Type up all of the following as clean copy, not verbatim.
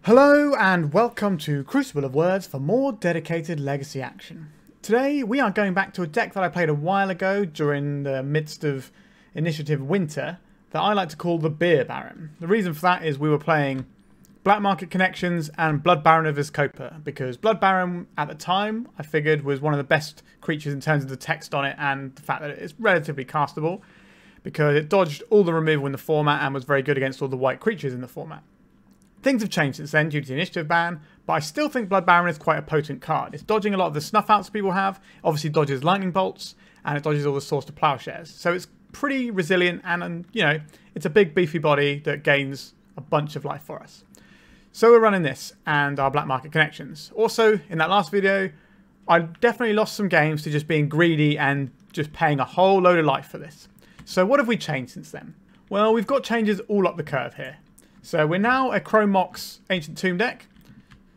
Hello and welcome to Crucible of Words for more dedicated legacy action. Today we are going back to a deck that I played a while ago during the midst of Initiative Winter that I like to call the Beer Baron. The reason for that is we were playing Black Market Connections and Blood Baron of Vizkopa, because Blood Baron at the time I figured was one of the best creatures in terms of the text on it and the fact that it's relatively castable because it dodged all the removal in the format and was very good against all the white creatures in the format. Things have changed since then due to the initiative ban, but I still think Blood Baron is quite a potent card. It's dodging a lot of the snuff outs people have, obviously dodges lightning bolts, and it dodges all the Swords to Plowshares. So it's pretty resilient and, you know, it's a big beefy body that gains a bunch of life for us. So we're running this and our Black Market Connections. Also, in that last video, I definitely lost some games to just being greedy and just paying a whole load of life for this. So what have we changed since then? Well, we've got changes all up the curve here. So we're now a Chrome Mox Ancient Tomb deck.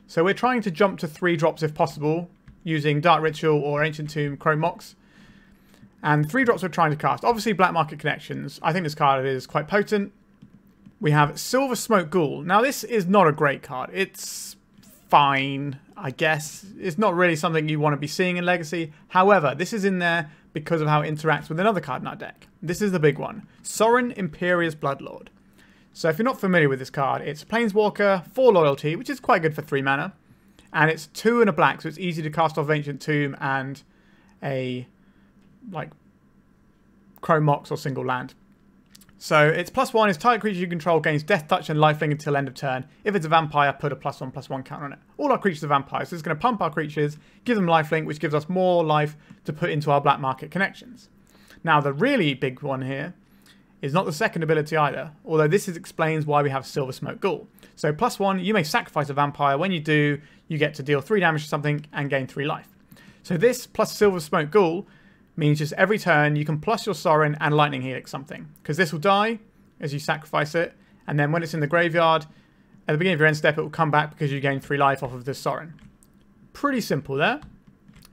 So we're trying to jump to 3 drops if possible, using Dark Ritual or Ancient Tomb Chrome Mox. And 3 drops we're trying to cast. Obviously Black Market Connections. I think this card is quite potent. We have Silversmote Ghoul. Now this is not a great card. It's fine, I guess. It's not really something you want to be seeing in Legacy. However, this is in there because of how it interacts with another card in our deck. This is the big one. Sorin, Imperious Bloodlord. So if you're not familiar with this card, it's a Planeswalker, 4 loyalty, which is quite good for 3 mana. And it's 2 and a black, so it's easy to cast off Ancient Tomb and a, like, Chrome Mox or single land. So it's +1, is target creature you control gains Death Touch and Lifelink until end of turn. If it's a vampire, put a +1/+1 counter on it. All our creatures are vampires, so it's going to pump our creatures, give them Lifelink, which gives us more life to put into our Black Market Connections. Now the really big one here is not the second ability either, although this explains why we have Silversmote Ghoul. So +1, you may sacrifice a vampire. When you do, you get to deal 3 damage to something and gain 3 life. So this plus Silversmote Ghoul means just every turn you can plus your Sorin and Lightning Helix something, because this will die as you sacrifice it, and then when it's in the graveyard, at the beginning of your end step, it will come back because you gain 3 life off of this Sorin. Pretty simple there.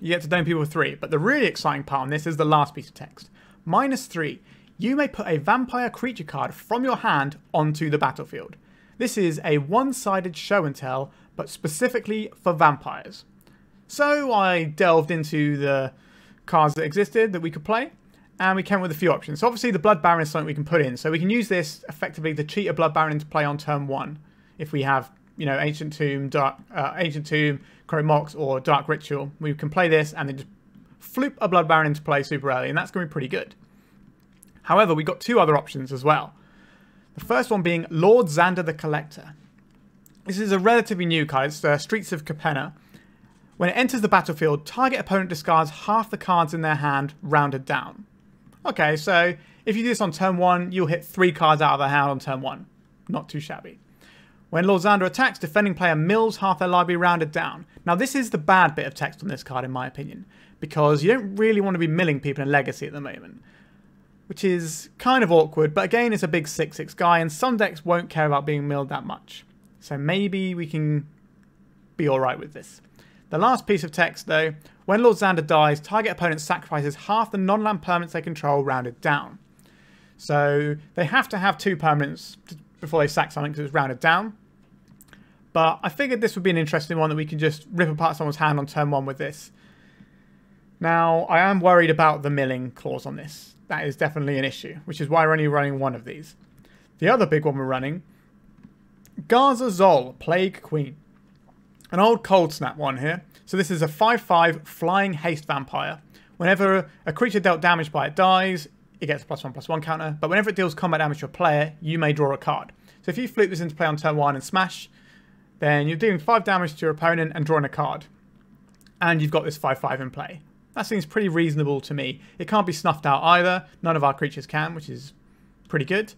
You get to dome people with 3, but the really exciting part on this is the last piece of text. -3. You may put a vampire creature card from your hand onto the battlefield. This is a one-sided show and tell, but specifically for vampires. So I delved into the cards that existed that we could play, and we came up with a few options. So obviously the Blood Baron is something we can put in, so we can use this effectively to cheat a Blood Baron into play on turn 1. If we have, you know, Ancient Tomb, Chrome Mox, or Dark Ritual, we can play this and then just floop a Blood Baron into play super early, and that's going to be pretty good. However, we've got 2 other options as well. The first one being Lord Xander the Collector. This is a relatively new card. It's Streets of Capenna. When it enters the battlefield, target opponent discards half the cards in their hand, rounded down. Okay, so if you do this on turn 1, you'll hit 3 cards out of their hand on turn 1. Not too shabby. When Lord Xander attacks, defending player mills half their library, rounded down. Now this is the bad bit of text on this card in my opinion, because you don't really want to be milling people in Legacy at the moment, which is kind of awkward, but again, it's a big 6/6 guy, and some decks won't care about being milled that much. So maybe we can be alright with this. The last piece of text, though, when Lord Xander dies, target opponent sacrifices half the non-land permanents they control, rounded down. So they have to have 2 permanents before they sack something because it's rounded down. But I figured this would be an interesting one that we can just rip apart someone's hand on turn 1 with this. Now, I am worried about the milling clause on this. That is definitely an issue, which is why we're only running 1 of these. The other big one we're running, Garza Zol, Plague Queen. An old Cold Snap one here. So this is a 5/5 flying haste vampire. Whenever a creature dealt damage by it dies, it gets a +1/+1 counter, but whenever it deals combat damage to a player, you may draw a card. So if you flip this into play on turn 1 and smash, then you're dealing 5 damage to your opponent and drawing a card. And you've got this 5/5 in play. That seems pretty reasonable to me. It can't be snuffed out either. None of our creatures can, which is pretty good.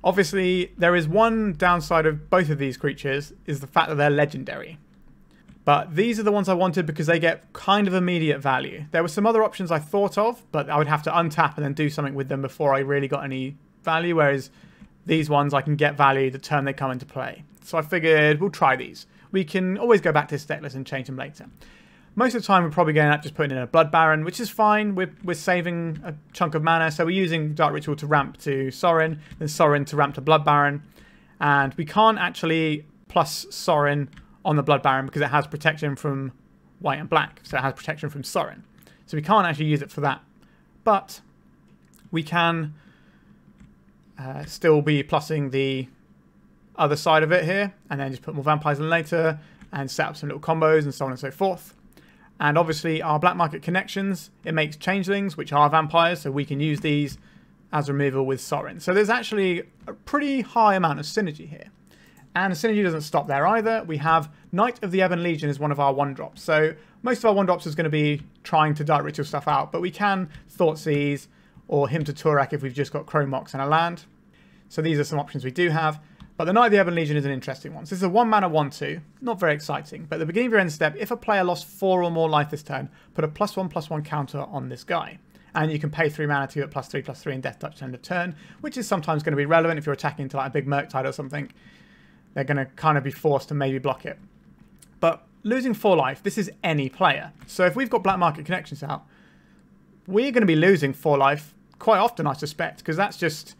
Obviously, there is one downside of both of these creatures, is the fact that they're legendary. But these are the ones I wanted because they get kind of immediate value. There were some other options I thought of, but I would have to untap and then do something with them before I really got any value, whereas these ones I can get value the turn they come into play. So I figured we'll try these. We can always go back to this deck list and change them later. Most of the time we're probably going to end up just putting in a Blood Baron, which is fine. We're saving a chunk of mana, so we're using Dark Ritual to ramp to Sorin, then Sorin to ramp to Blood Baron. And we can't actually plus Sorin on the Blood Baron because it has protection from white and black. So it has protection from Sorin. So we can't actually use it for that. But we can still be plussing the other side of it here, and then just put more vampires in later and set up some little combos and so on and so forth. And obviously our black market connections, it makes changelings, which are vampires, so we can use these as removal with Sorin. So there's actually a pretty high amount of synergy here. And the synergy doesn't stop there either. We have Knight of the Ebon Legion is one of our 1-drops. So most of our 1-drops is going to be trying to Dark Ritual stuff out, but we can Thoughtseize or Hymn to Tourach if we've just got Chrome Mox and a land. So these are some options we do have. But the Knight of the Ebon Legion is an interesting one. So this is a 1-mana 1/2, not very exciting. But at the beginning of your end step, if a player lost 4 or more life this turn, put a +1/+1 counter on this guy. And you can pay 3 mana to get +3/+3 in Death Touch end of turn, which is sometimes going to be relevant if you're attacking into like a big Murktide or something. They're going to kind of be forced to maybe block it. But losing 4 life, this is any player. So if we've got black market connections out, we're going to be losing 4 life quite often, I suspect, because that's just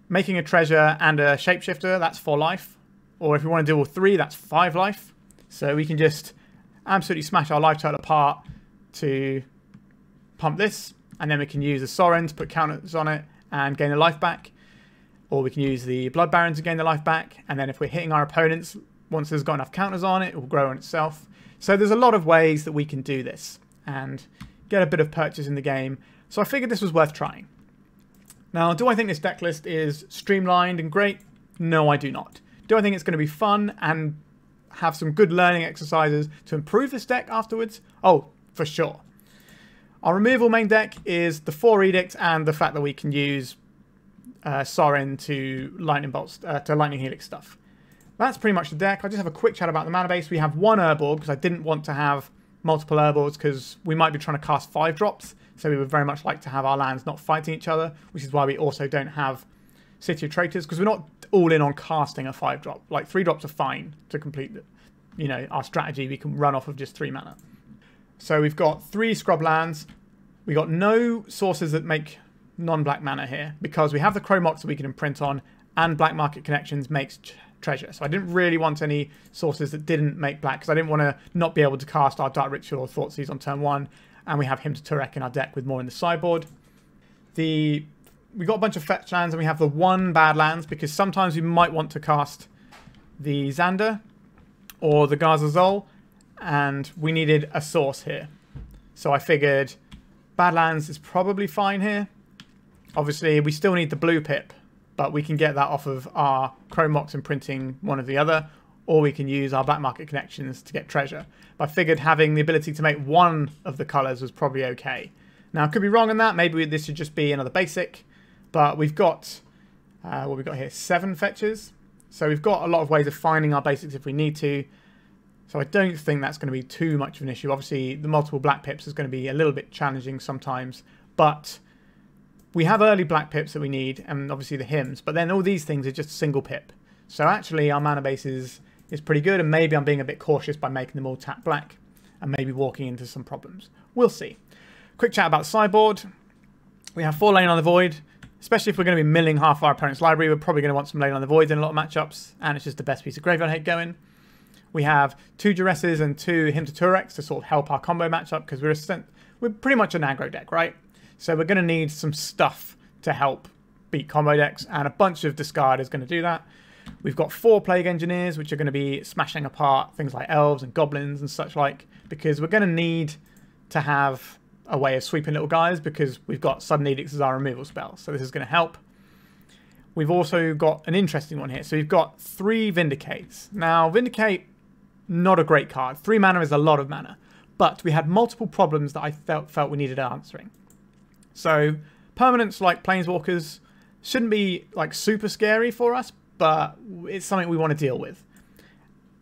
making a treasure and a shapeshifter, that's 4 life. Or if we want to deal with 3, that's 5 life. So we can just absolutely smash our life total apart to pump this. And then we can use the Sorin to put counters on it and gain the life back. Or we can use the Blood Baron to gain the life back. And then if we're hitting our opponents, once there's got enough counters on it, it will grow on itself. So there's a lot of ways that we can do this and get a bit of purchase in the game. So I figured this was worth trying. Now, do I think this deck list is streamlined and great? No, I do not. Do I think it's going to be fun and have some good learning exercises to improve this deck afterwards? Oh, for sure. Our removal main deck is the 4 Edicts and the fact that we can use Sorin to lightning bolts, to lightning helix stuff. That's pretty much the deck. I'll just have a quick chat about the mana base. We have 1 Urborg because I didn't want to have multiple Urborgs because we might be trying to cast 5 drops. So we would very much like to have our lands not fighting each other, which is why we also don't have City of Traitors, because we're not all in on casting a 5-drop. Like 3 drops are fine to complete the, you know, our strategy. We can run off of just 3 mana. So we've got 3 Scrublands. We got no sources that make non-black mana here because we have the Chrome Mox that we can imprint on, and black market connections makes treasure. So I didn't really want any sources that didn't make black because I didn't want to not be able to cast our Dark Ritual or Thoughtseize on turn 1. And we have Hymn to Tourach in our deck with more in the sideboard. We got a bunch of fetch lands and we have the 1 Badlands because sometimes we might want to cast the Xander or the Garza and we needed a source here. So I figured Badlands is probably fine here. Obviously, we still need the blue pip, but we can get that off of our Chrome Mox imprinting one or the other, or we can use our black market connections to get treasure. But I figured having the ability to make 1 of the colours was probably okay. Now, I could be wrong on that. Maybe this should just be another basic. But we've got, what we've got here, 7 fetches. So we've got a lot of ways of finding our basics if we need to. So I don't think that's going to be too much of an issue. Obviously, the multiple black pips is going to be a little bit challenging sometimes. But we have early black pips that we need, and obviously the hymns. But then all these things are just a single pip. So actually, our mana base is pretty good, and maybe I'm being a bit cautious by making them all tap black and maybe walking into some problems. We'll see. Quick chat about sideboard. We have 4 Leyline on the Void. Especially if we're going to be milling half our opponent's library, we're probably going to want some Leyline on the Void in a lot of matchups, and it's just the best piece of graveyard hate going. We have 2 Duresses and 2 Hymn to Tourachs to sort of help our combo matchup because we're pretty much an aggro deck, right? So we're going to need some stuff to help beat combo decks, and a bunch of discard is going to do that. We've got 4 Plague Engineers, which are going to be smashing apart things like elves and goblins and such like, because we're going to need to have a way of sweeping little guys because we've got Sudden Edicts as our removal spell. So this is going to help. We've also got an interesting one here. So we've got 3 Vindicates. Now, Vindicate, not a great card. 3 mana is a lot of mana. But we had multiple problems that I felt we needed answering. So permanents like Planeswalkers shouldn't be like super scary for us, but it's something we want to deal with.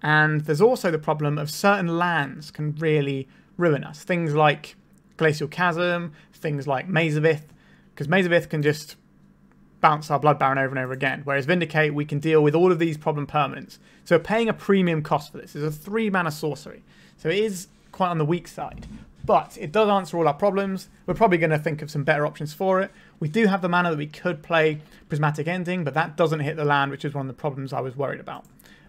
And there's also the problem of certain lands can really ruin us. Things like Glacial Chasm, things like Maze of Ith, because Maze of Ith can just bounce our Blood Baron over and over again, whereas Vindicate, we can deal with all of these problem permanents. So we're paying a premium cost for this. It's a 3 mana sorcery, so it is quite on the weak side. But it does answer all our problems. We're probably going to think of some better options for it. We do have the mana that we could play Prismatic Ending, but that doesn't hit the land, which is one of the problems I was worried about.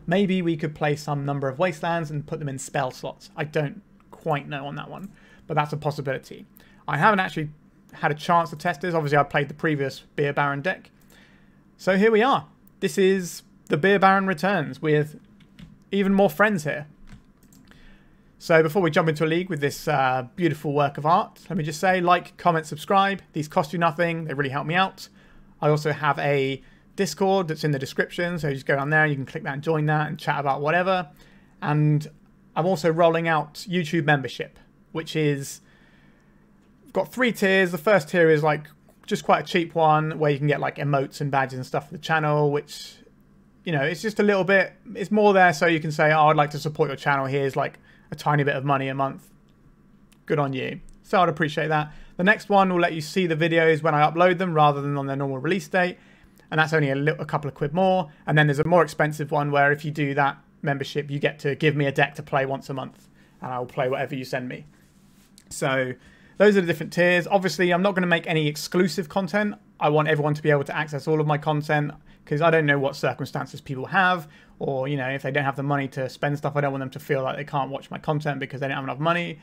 Maybe we could play some number of Wastelands and put them in spell slots. I don't quite know on that one, but that's a possibility. I haven't actually had a chance to test this. Obviously, I played the previous Beer Baron deck. So here we are. This is the Beer Baron returns with even more friends here. So before we jump into a league with this beautiful work of art, let me just say, like, comment, subscribe. These cost you nothing. They really help me out. I also have a Discord that's in the description, so just go down there, you can click that and join that and chat about whatever. And I'm also rolling out YouTube membership, which is, I've got 3 tiers. The first tier is like just quite a cheap one where you can get like emotes and badges and stuff for the channel, which, you know, it's just a little bit, it's more there so you can say, oh, I'd like to support your channel. Here's like a tiny bit of money a month. Good on you. So I'd appreciate that. The next one will let you see the videos when I upload them rather than on their normal release date. And that's only a couple of quid more. And then there's a more expensive one where if you do that membership, you get to give me a deck to play once a month. And I'll play whatever you send me. So those are the different tiers. Obviously, I'm not going to make any exclusive content. I want everyone to be able to access all of my content because I don't know what circumstances people have. Or, you know, if they don't have the money to spend stuff, I don't want them to feel like they can't watch my content because they don't have enough money.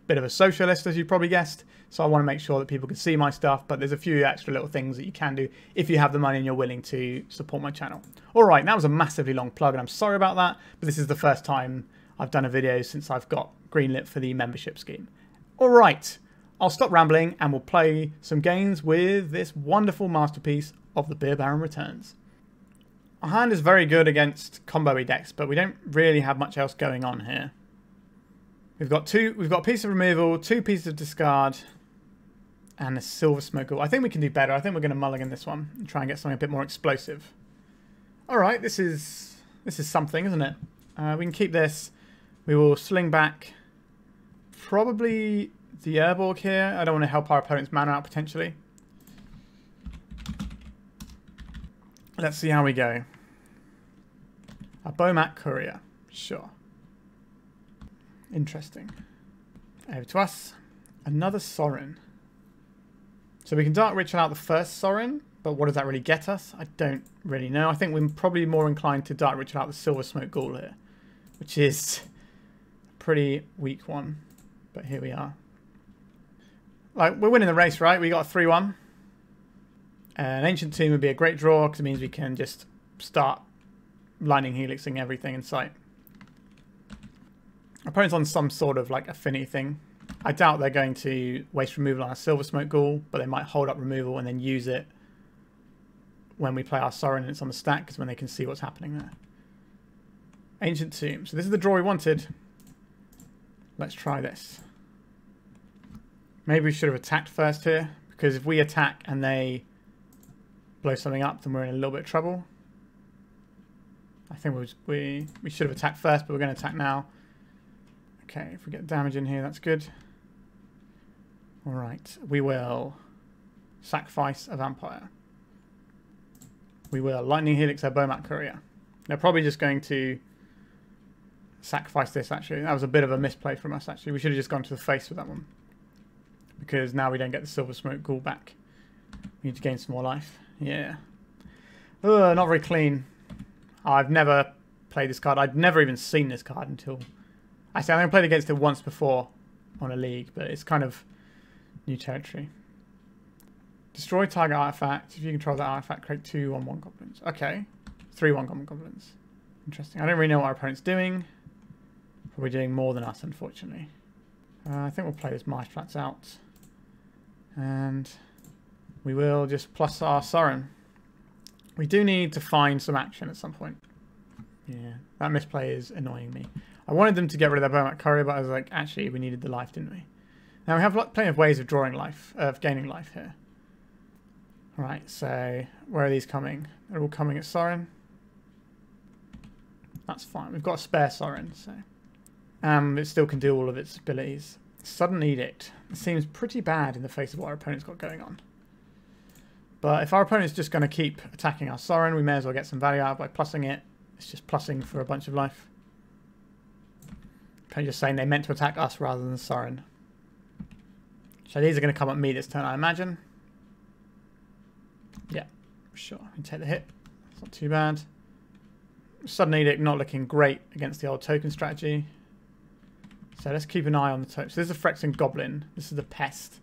Bit of a socialist, as you probably guessed, so I want to make sure that people can see my stuff, but there's a few extra little things that you can do if you have the money and you're willing to support my channel. Alright, that was a massively long plug and I'm sorry about that, but this is the first time I've done a video since I've got greenlit for the membership scheme. Alright, I'll stop rambling and we'll play some games with this wonderful masterpiece of the Beer Baron returns. Our hand is very good against combo-y decks, but we don't really have much else going on here. We've got a piece of removal, 2 pieces of discard, and a Silversmote Ghoul. I think we can do better. I think we're going to mulligan this one and try and get something a bit more explosive. All right, this is something, isn't it? We can keep this. We will sling back probably the Urborg here. I don't want to help our opponent's mana out potentially. Let's see how we go. A Bowmat Courier, sure. Interesting. Over to us. Another Sorin. So we can Dark Ritual out the first Sorin, but what does that really get us? I don't really know. I think we're probably more inclined to Dark Ritual out the Silversmote Ghoul here, which is a pretty weak one. But here we are. Like, we're winning the race, right? We got a 3-1. An Ancient Tomb would be a great draw because it means we can just start Lightning Helixing everything in sight. Our opponent's on some sort of like affinity thing. I doubt they're going to waste removal on a Silversmote Ghoul, but they might hold up removal and then use it when we play our Sorin and it's on the stack, because when they can see what's happening there. Ancient Tomb. So this is the draw we wanted. Let's try this. Maybe we should have attacked first here, because if we attack and they blow something up, then we're in a little bit of trouble. I think we should have attacked first, but we're going to attack now. Okay, if we get damage in here, that's good. Alright, we will sacrifice a vampire. We will Lightning Helix our Bowmat Courier. They're probably just going to sacrifice this, actually. That was a bit of a misplay from us, actually. We should have just gone to the face with that one. Because now we don't get the Silversmote Ghoul back. We need to gain some more life. Yeah. Ugh, not very clean. I've never played this card. I'd never even seen this card until... Actually, I think I played against it once before on a league, but it's kind of new territory. Destroy target artifact. If you control that artifact, create 2 1/1 goblins. Okay. 3 1/1 goblins. Interesting. I don't really know what our opponent's doing. Probably doing more than us, unfortunately. I think we'll play this Marsh Flats out. And we will just plus our Sorin. We do need to find some action at some point. Yeah, that misplay is annoying me. I wanted them to get rid of their Bowmat Courier, but I was like, actually, we needed the life, didn't we? Now, we have plenty of ways of drawing life, of gaining life here. Right, so where are these coming? They're all coming at Sorin. That's fine. We've got a spare Sorin, so... it still can do all of its abilities. Sudden Edict. It seems pretty bad in the face of what our opponent's got going on. But if our opponent's just going to keep attacking our Sorin, we may as well get some value out by plussing it. It's just plussing for a bunch of life. I'm just saying they meant to attack us rather than Sorin. So these are going to come at me this turn, I imagine. Yeah, sure. I can take the hit. It's not too bad. Sudden Edict not looking great against the old token strategy. So let's keep an eye on the token. So this is a Phyrexian Goblin. This is the Pest.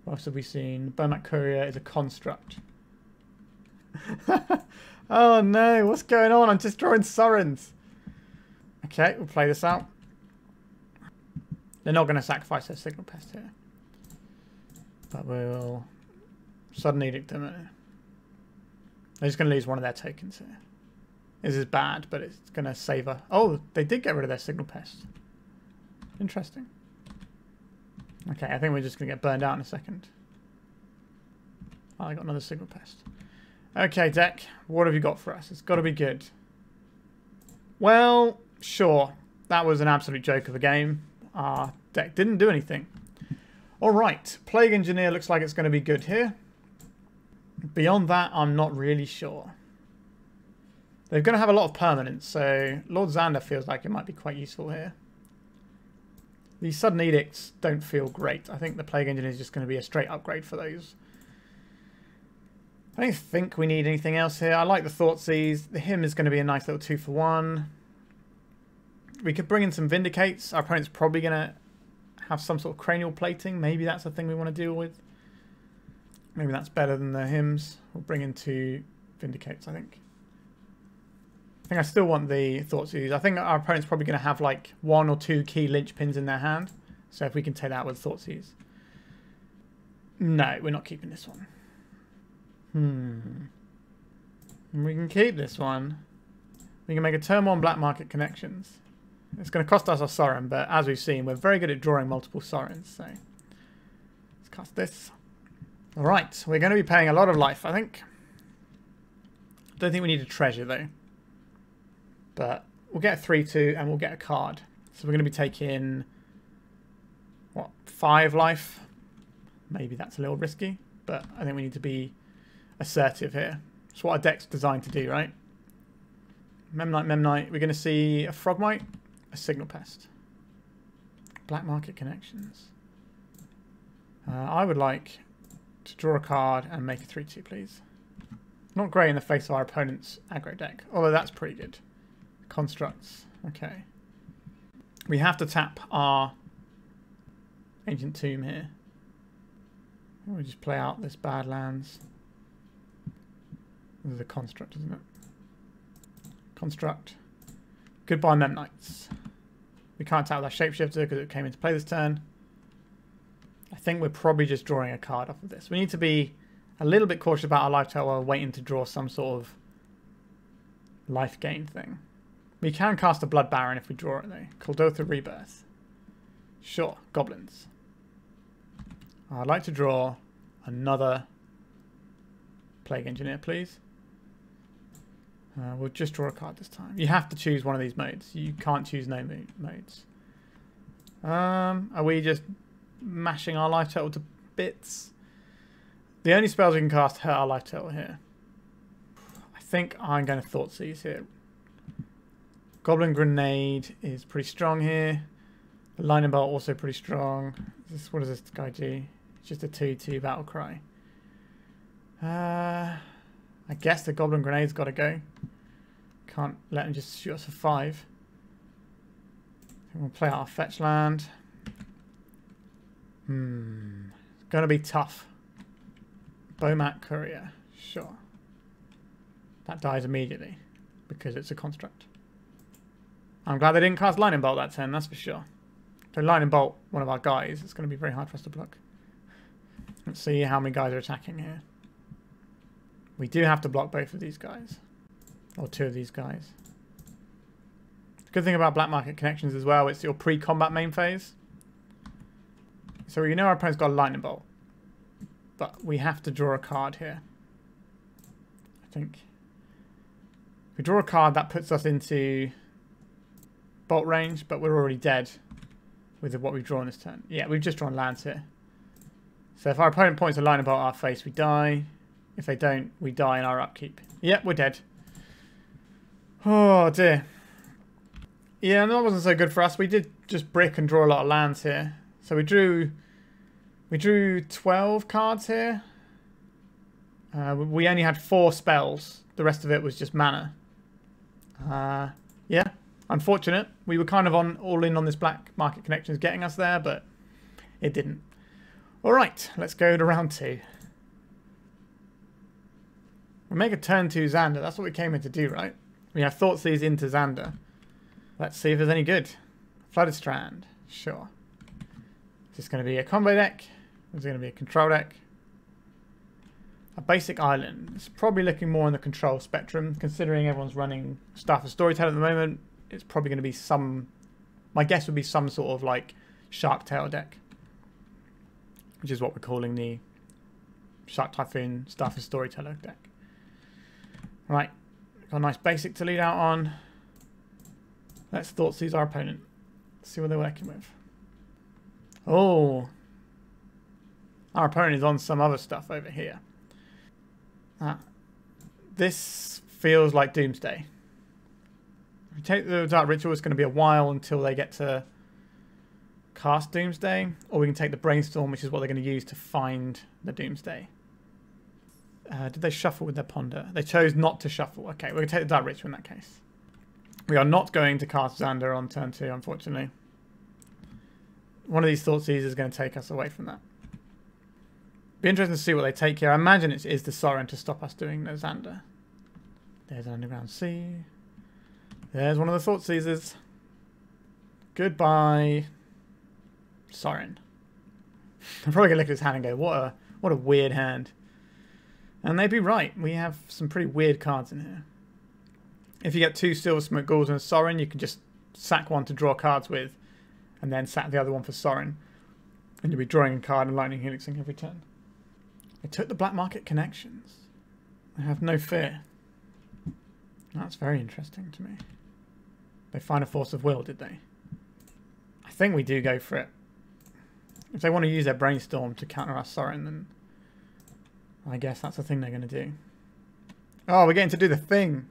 What else have we seen? Bomat Courier is a Construct. Oh no, what's going on? I'm just drawing Sorins. Okay, we'll play this out. They're not going to sacrifice their Signal Pest here. But we'll Sudden Edict them. They're just going to lose one of their tokens here. This is bad, but it's going to save her. Oh, they did get rid of their Signal Pest. Interesting. Okay, I think we're just going to get burned out in a second. Oh, I got another Signal Pest. Okay, deck. What have you got for us? It's got to be good. Well, sure. That was an absolute joke of a game. Our deck didn't do anything. Alright, Plague Engineer looks like it's going to be good here. Beyond that, I'm not really sure. They're going to have a lot of permanents, so Lord Xander feels like it might be quite useful here. These Sudden Edicts don't feel great. I think the Plague Engineer is just going to be a straight upgrade for those. I don't think we need anything else here. I like the Thoughtseize. The Hymn is going to be a nice little 2-for-1. We could bring in some Vindicates. Our opponent's probably going to have some sort of cranial plating. Maybe that's the thing we want to deal with. Maybe that's better than the Hymns. We'll bring in 2 Vindicates, I think. I think I still want the Thoughtseize. I think our opponent's probably going to have like 1 or 2 key linchpins in their hand. So if we can take that with Thoughtseize. No, we're not keeping this one. We can keep this one. We can make a turn 1 Black Market Connections. It's going to cost us our Sorin, but as we've seen, we're very good at drawing multiple Sorins. So let's cast this. Alright, we're going to be paying a lot of life, I think. Don't think we need a treasure, though. But we'll get a 3-2 and we'll get a card. So we're going to be taking, what, 5 life? Maybe that's a little risky, but I think we need to be assertive here. It's what our deck's designed to do, right? Memnite. We're going to see a Frogmite, a Signal Pest. Black Market Connections. I would like to draw a card and make a 3-2, please. Not great in the face of our opponent's aggro deck, although that's pretty good. Constructs. Okay. We have to tap our Ancient Tomb here. We'll just play out this Badlands. This is a Construct, isn't it? Construct. Goodbye, Memnites. We can't tap that Shapeshifter because it came into play this turn. I think we're probably just drawing a card off of this. We need to be a little bit cautious about our life total while waiting to draw some sort of life gain thing. We can cast a Blood Baron if we draw it, though. Kuldotha Rebirth. Sure, Goblins. I'd like to draw another Plague Engineer, please. We'll just draw a card this time. You have to choose one of these modes. You can't choose no modes. Are we just mashing our life total to bits? The only spells we can cast hurt our life total here. I think I'm going to Thoughtseize here. Goblin Grenade is pretty strong here. The Lightning Bolt also pretty strong. What does this guy do? It's just a 2-2 Battle Cry. I guess the Goblin Grenade's got to go. Can't let him just shoot us for 5. We'll play out our fetch land. It's going to be tough. Bomat Courier. Sure. That dies immediately because it's a construct. I'm glad they didn't cast Lightning Bolt that turn, that's for sure. So Lightning Bolt, one of our guys, it's going to be very hard for us to block. Let's see how many guys are attacking here. We do have to block both of these guys. Or 2 of these guys. The good thing about Black Market Connections as well, it's your pre-combat main phase. So you know our opponent's got a Lightning Bolt. But we have to draw a card here. I think. If we draw a card, that puts us into bolt range, but we're already dead with what we've drawn this turn. Yeah, we've just drawn lands here. So if our opponent points a Lightning Bolt at our face, we die. If they don't, we die in our upkeep. Yep, we're dead. Oh dear. Yeah, that wasn't so good for us. We did just brick and draw a lot of lands here. So we drew 12 cards here. We only had 4 spells. The rest of it was just mana. Yeah, unfortunate. We were kind of all in on this black market connections getting us there, but it didn't. All right, let's go to round 2. We'll make a turn 2 Xander. That's what we came in to do, right? We have Thoughtseize into Xander. Let's see if there's any good. Flooded Strand. Sure. Is this going to be a combo deck? Is it going to be a control deck? A basic island. It's probably looking more on the control spectrum. Considering everyone's running Staff of Storyteller at the moment, it's probably going to be some... My guess would be some sort of like Shark Tail deck. Which is what we're calling the Shark Typhoon Staff of Storyteller deck. Right. Got a nice basic to lead out on. Let's Thoughtseize our opponent. See what they're working with. Oh. Our opponent is on some other stuff over here. This feels like Doomsday. If we take the Dark Ritual, it's going to be a while until they get to cast Doomsday. Or we can take the Brainstorm, which is what they're going to use to find the Doomsday. Did they shuffle with their Ponder? They chose not to shuffle. Okay, we're going to take the Dark Ritual in that case. We are not going to cast Xander on turn 2, unfortunately. One of these Thoughtseize is going to take us away from that. Be interesting to see what they take here. I imagine it is the Sorin to stop us doing the Xander. There's an Underground Sea. There's one of the Thoughtseizes. Goodbye, Sorin. I'm probably going to look at his hand and go, what a weird hand. And they'd be right. We have some pretty weird cards in here. If you get 2 Silversmote Ghouls and a Sorin, you can just sack one to draw cards with, and then sack the other one for Sorin. And you'll be drawing a card and lightning helixing every turn. They took the black market connections. I have no fear. That's very interesting to me. They find a force of will, did they? I think we do go for it. If they want to use their Brainstorm to counter our Sorin, then I guess that's the thing they're going to do. Oh, we're getting to do the thing.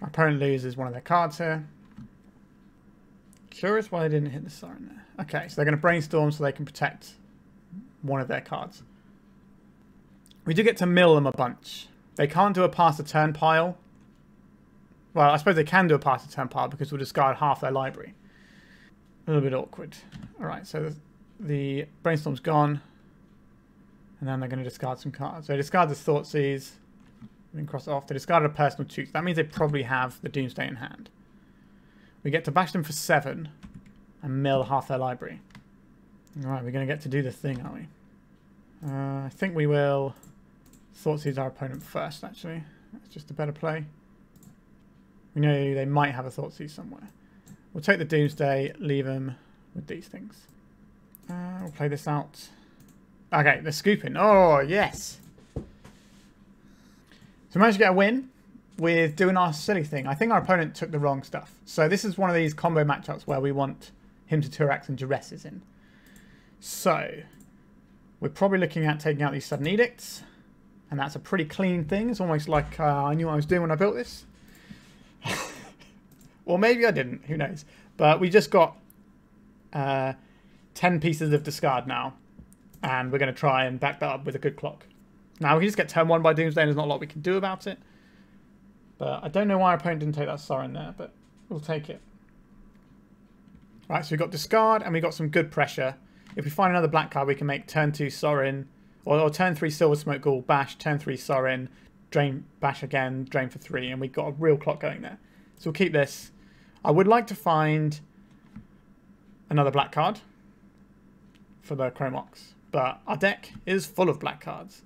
Our opponent loses one of their cards here. Curious why they didn't hit the Sorin there. Okay, so they're going to Brainstorm so they can protect one of their cards. We do get to mill them a bunch. They can't do a pass the turn pile. Well, I suppose they can do a pass the turn pile because we'll discard half their library. A little bit awkward. Alright, so the Brainstorm's gone. And then they're going to discard some cards. So they discard the Thoughtseize. And cross it off. They discarded a Personal Choose. That means they probably have the Doomsday in hand. We get to bash them for 7 and mill half their library. Alright, we're going to get to do the thing, aren't we? I think we will Thoughtseize our opponent first, actually. That's just a better play. We know they might have a Thoughtseize somewhere. We'll take the Doomsday, leave them with these things. We'll play this out. Okay, they're scooping. Oh, yes! So we managed to get a win with doing our silly thing. I think our opponent took the wrong stuff. So this is one of these combo matchups where we want him to Tourach and Duress in. So we're probably looking at taking out these Sudden Edicts. And that's a pretty clean thing. It's almost like I knew what I was doing when I built this. Or maybe I didn't. Who knows? But we just got 10 pieces of discard now. And we're going to try and back that up with a good clock. Now, we can just get turn 1 by Doomsday, and there's not a lot we can do about it. But I don't know why our opponent didn't take that Sorin there, but we'll take it. Right, so we've got discard, and we've got some good pressure. If we find another black card, we can make turn 2 Sorin, or turn 3 Silversmote Ghoul, bash, turn 3 Sorin, drain, bash again, drain for 3, and we've got a real clock going there. So we'll keep this. I would like to find another black card for the Chrome Mox, but our deck is full of black cards.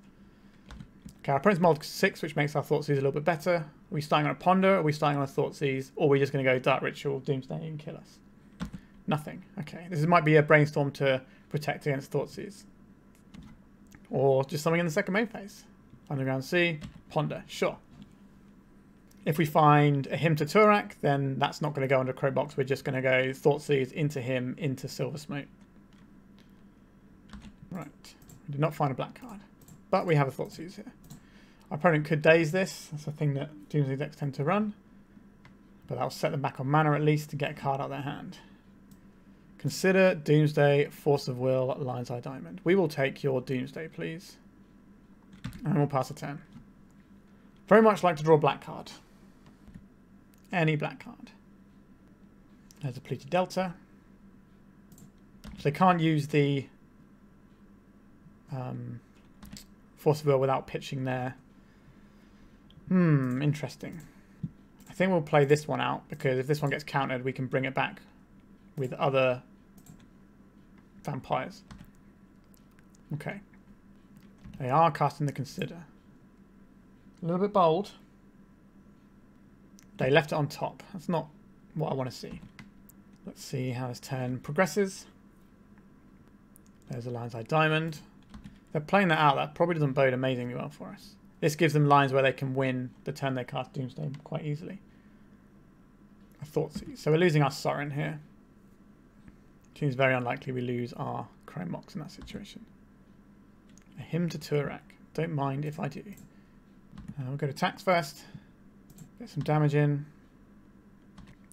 Okay, our opponent's multiple 6, which makes our Thoughtseize a little bit better. Are we starting on a Ponder? Are we starting on a Thoughtseize? Or are we just going to go Dark Ritual, Doomsday, and kill us? Nothing. Okay, this might be a Brainstorm to protect against Thoughtseize. Or just something in the second main phase. Underground Sea, Ponder, sure. If we find a him to Tourach, then that's not going to go under Chrome Mox. We're just going to go Thoughtseize into him, into Silversmote. Right. We did not find a black card. But we have a Thoughtseize here. Our opponent could daze this. That's a thing that Doomsday decks tend to run. But that'll set them back on mana at least to get a card out of their hand. Consider Doomsday, Force of Will, Lion's Eye Diamond. We will take your Doomsday, please. And we'll pass a turn. Very much like to draw a black card. Any black card. There's a Polluted Delta. So they can't use the Force of Will without pitching there. Interesting. I think we'll play this one out, because if this one gets countered, we can bring it back with other vampires. Okay. They are casting the Consider. A little bit bold. They left it on top. That's not what I want to see. Let's see how this turn progresses. There's a Lion's Eye Diamond. They're playing that out. That probably doesn't bode amazingly well for us. This gives them lines where they can win the turn they cast Doomsday quite easily. I thought so. So we're losing our Sorin here. Seems very unlikely we lose our Chrome Mox in that situation. A hymn to Tourach. Don't mind if I do. We'll go to attacks first. Get some damage in.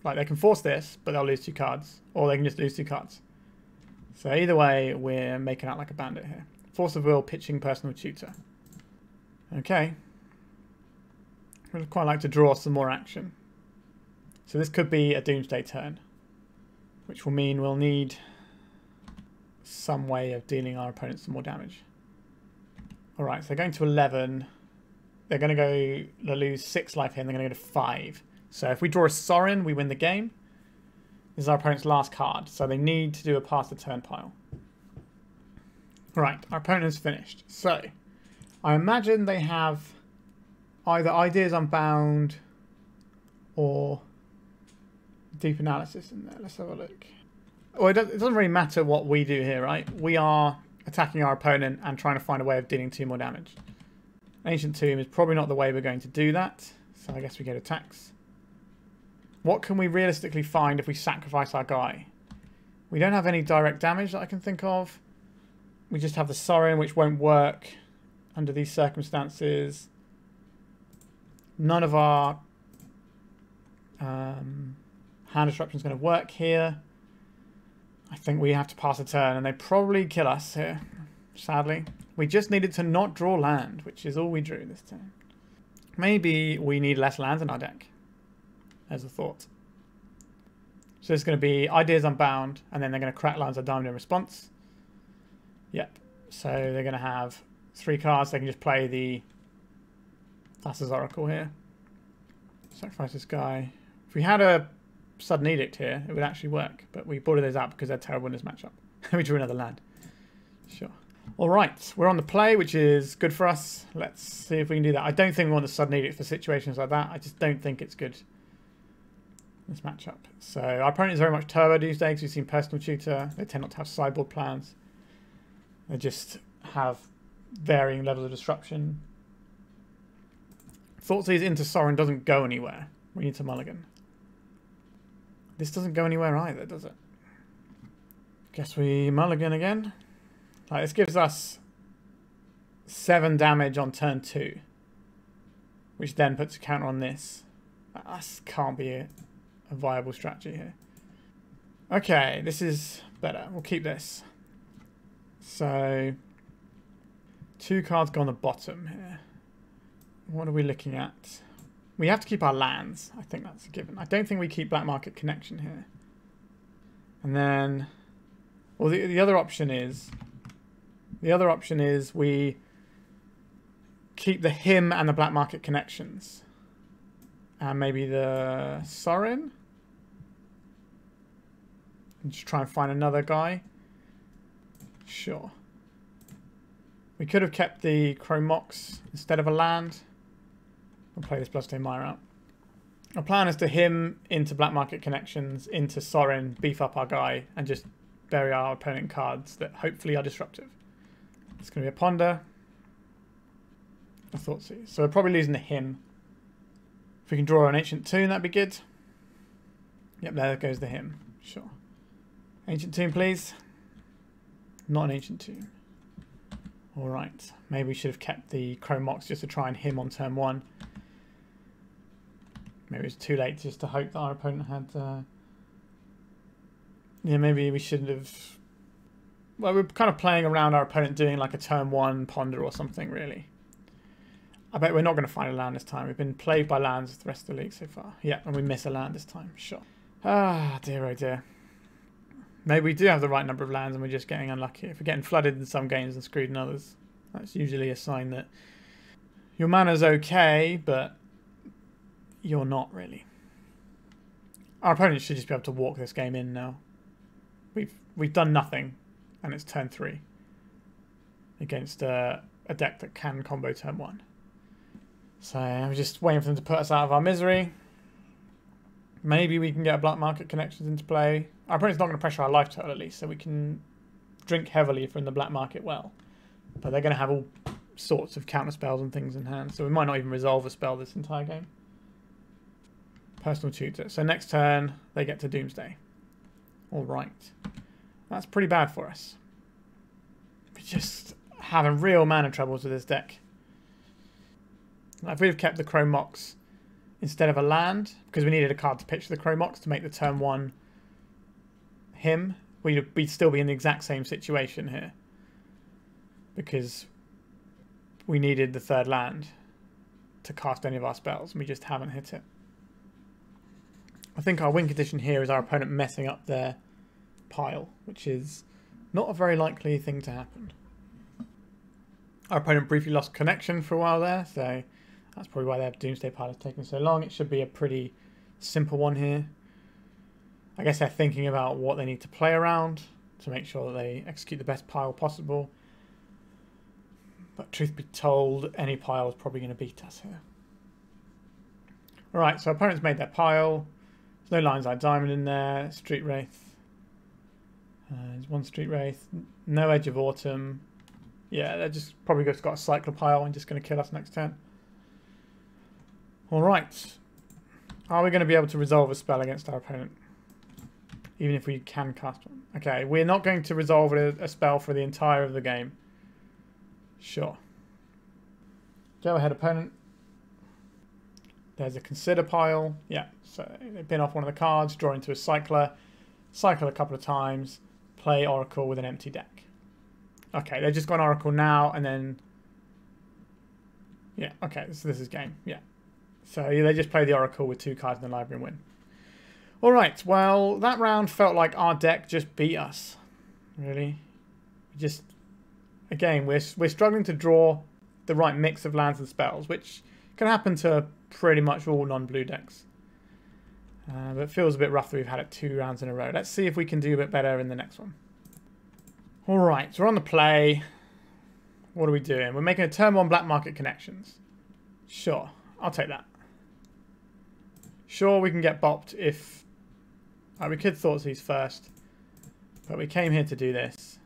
Like, they can force this, but they'll lose 2 cards. Or they can just lose 2 cards. So either way, we're making out like a bandit here. Force of Will, pitching Personal Tutor. Okay. I'd quite like to draw some more action. So this could be a Doomsday turn, which will mean we'll need some way of dealing our opponents some more damage. Alright, so they're going to 11. They're going to go, they'll lose 6 life here, and they're going to go to 5. So if we draw a Sorin, we win the game. This is our opponent's last card, so they need to do a pass the turn pile. Right, our opponent is finished. So, I imagine they have either Ideas Unbound or Deep Analysis in there. Let's have a look. Well, it doesn't really matter what we do here, right? We are attacking our opponent and trying to find a way of dealing 2 more damage. Ancient Tomb is probably not the way we're going to do that, so I guess we go to attacks. What can we realistically find if we sacrifice our guy? We don't have any direct damage that I can think of. We just have the Sorin, which won't work under these circumstances. None of our hand disruption is going to work here. I think we have to pass a turn, and they probably kill us here, sadly. We just needed to not draw land, which is all we drew this turn. Maybe we need less lands in our deck, as a thought. So it's going to be Ideas Unbound, and then they're going to crack Lion's Eye Diamond in response. Yep. So they're going to have 3 cards. They can just play the Thassa's Oracle here. Sacrifice this guy. If we had a Sudden Edict here, it would actually work. But we boarded those out because they're terrible in this matchup. We drew another land. Sure. Alright, we're on the play, which is good for us. Let's see if we can do that. I don't think we want the Sudden Edict for situations like that. I just don't think it's good in this matchup. So our opponent is very much Turbo Doomsday because we've seen Personal Tutor. They tend not to have sideboard plans. They just have varying levels of disruption. Thoughtseize into Sorin doesn't go anywhere. We need to mulligan. This doesn't go anywhere either, does it? Guess we mulligan again. Like, this gives us 7 damage on turn 2, which then puts a counter on this. That can't be a viable strategy here. Okay, this is better. We'll keep this. So, 2 cards go on the bottom here. What are we looking at? We have to keep our lands. I think that's a given. I don't think we keep Black Market Connection here. And then, well, the other option is... The other option is we keep the Hymn and the Black Market Connections. And maybe the Sorin. And just try and find another guy. Sure. We could have kept the Chrome Mox instead of a land. We'll play this Bloodstained Mire out. Our plan is to Hymn into Black Market Connections, into Sorin, beef up our guy, and just bury our opponent cards that hopefully are disruptive. It's going to be a Ponder. I thought so. So we're probably losing the Hymn. If we can draw an Ancient Tomb, that'd be good. Yep, there goes the Hymn. Sure. Ancient Tomb, please. Not an Ancient Tomb. Alright. Maybe we should have kept the Chrome Mox just to try and Hymn on turn 1. Maybe it's too late just to hope that our opponent had... Yeah, maybe we shouldn't have... Well, we're kind of playing around our opponent doing like a turn 1 Ponder or something, really. I bet we're not going to find a land this time. We've been plagued by lands the rest of the league so far. Yeah, and we miss a land this time. Sure. Ah, dear oh dear. Maybe we do have the right number of lands and we're just getting unlucky. If we're getting flooded in some games and screwed in others, that's usually a sign that your mana's okay, but you're not really. Our opponent should just be able to walk this game in now. We've done nothing, and it's turn 3 against a deck that can combo turn 1. So I'm just waiting for them to put us out of our misery. Maybe we can get a black market connections into play. Our opponent's not going to pressure our life total at least, so we can drink heavily if we're in the black market well. But they're going to have all sorts of counter spells and things in hand, so we might not even resolve a spell this entire game. Personal tutor. So next turn, they get to Doomsday. Alright. That's pretty bad for us. We're just having real mana troubles with this deck. If we'd have kept the Chrome Mox instead of a land, because we needed a card to pitch the Chrome Mox to make the turn 1 him, we'd still be in the exact same situation here. Because we needed the 3rd land to cast any of our spells, and we just haven't hit it. I think our win condition here is our opponent messing up their pile, which is not a very likely thing to happen. Our opponent briefly lost connection for a while there, so that's probably why their Doomsday pile is taking so long. It should be a pretty simple one here. I guess they're thinking about what they need to play around to make sure that they execute the best pile possible. But truth be told, any pile is probably going to beat us here. Alright, so our opponent's made their pile. There's no Lion's Eye Diamond in there. Street Wraith. There's one Street Wraith. No Edge of Autumn. Yeah, they're just probably just got a Cyclopile and just going to kill us next turn. Alright. Are we going to be able to resolve a spell against our opponent? Even if we can cast one. Okay, we're not going to resolve a spell for the entire of the game. Sure. Go ahead, opponent. There's a Consider pile. Yeah, so they bin off one of the cards, draw into a Cycler, cycle a couple of times, play Oracle with an empty deck. Okay, they've just gone Oracle now, and then... Yeah, okay, so this is game, yeah. So yeah, they just play the Oracle with 2 cards in the library and win. Alright, well, that round felt like our deck just beat us. Really. Just, again, we're struggling to draw the right mix of lands and spells, which can happen to pretty much all non-blue decks. But it feels a bit rough that we've had it 2 rounds in a row. Let's see if we can do a bit better in the next one. Alright, so we're on the play. What are we doing? We're making a turn 1 black market connections. Sure, I'll take that. Sure, we can get bopped if... we could Thoughtseize first. But we came here to do this.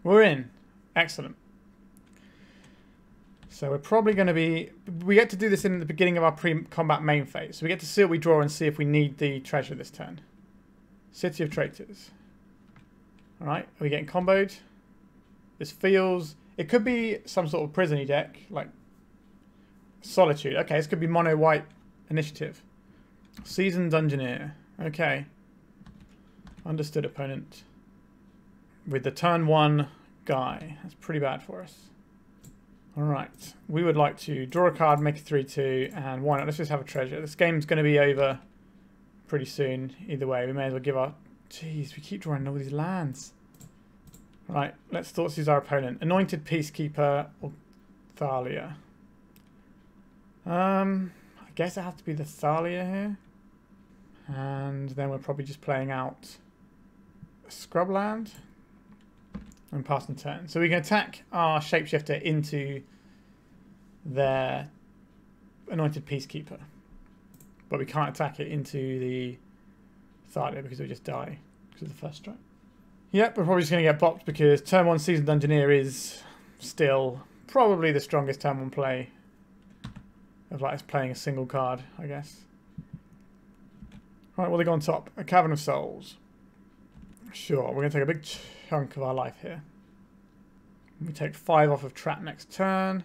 We're in. Excellent. So we're probably going to be... We get to do this in the beginning of our pre-combat main phase. So we get to see what we draw and see if we need the treasure this turn. City of Traitors. Alright, are we getting comboed? This feels... It could be some sort of prison-y deck, like Solitude. Okay, this could be mono-white initiative. Seasoned Dungeoneer. Okay. Understood, opponent. With the turn 1 guy. That's pretty bad for us. Alright. We would like to draw a card, make a 3-2, and why not? Let's just have a treasure. This game's going to be over pretty soon. Either way, we may as well give our... Jeez, we keep drawing all these lands. Right, let's Thoughtseize our opponent. Anointed Peacekeeper or Thalia. I guess it has to be the Thalia here. And then we're probably just playing out Scrubland and passing turn. So we can attack our Shapeshifter into their Anointed Peacekeeper. But we can't attack it into the Thalia because we just die because of the first strike. Yep, we're probably just going to get bopped because turn 1 Seasoned Dungeoneer is still probably the strongest turn 1 play of like playing a single card, I guess. Right, well, they go on top. A Cavern of Souls. Sure, we're going to take a big chunk of our life here. We take 5 off of Trap next turn.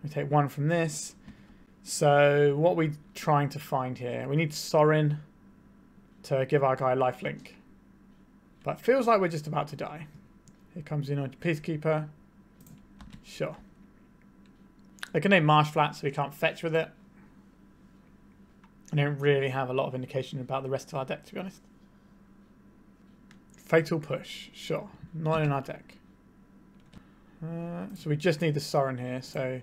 We take 1 from this. So what are we trying to find here? We need Sorin to give our guy lifelink. But it feels like we're just about to die. Here comes the Anointed Peacekeeper. Sure. They can name Marsh Flats, so we can't fetch with it. I don't really have a lot of indication about the rest of our deck, to be honest. Fatal Push, sure. Not in our deck. So we just need the Sorin here, so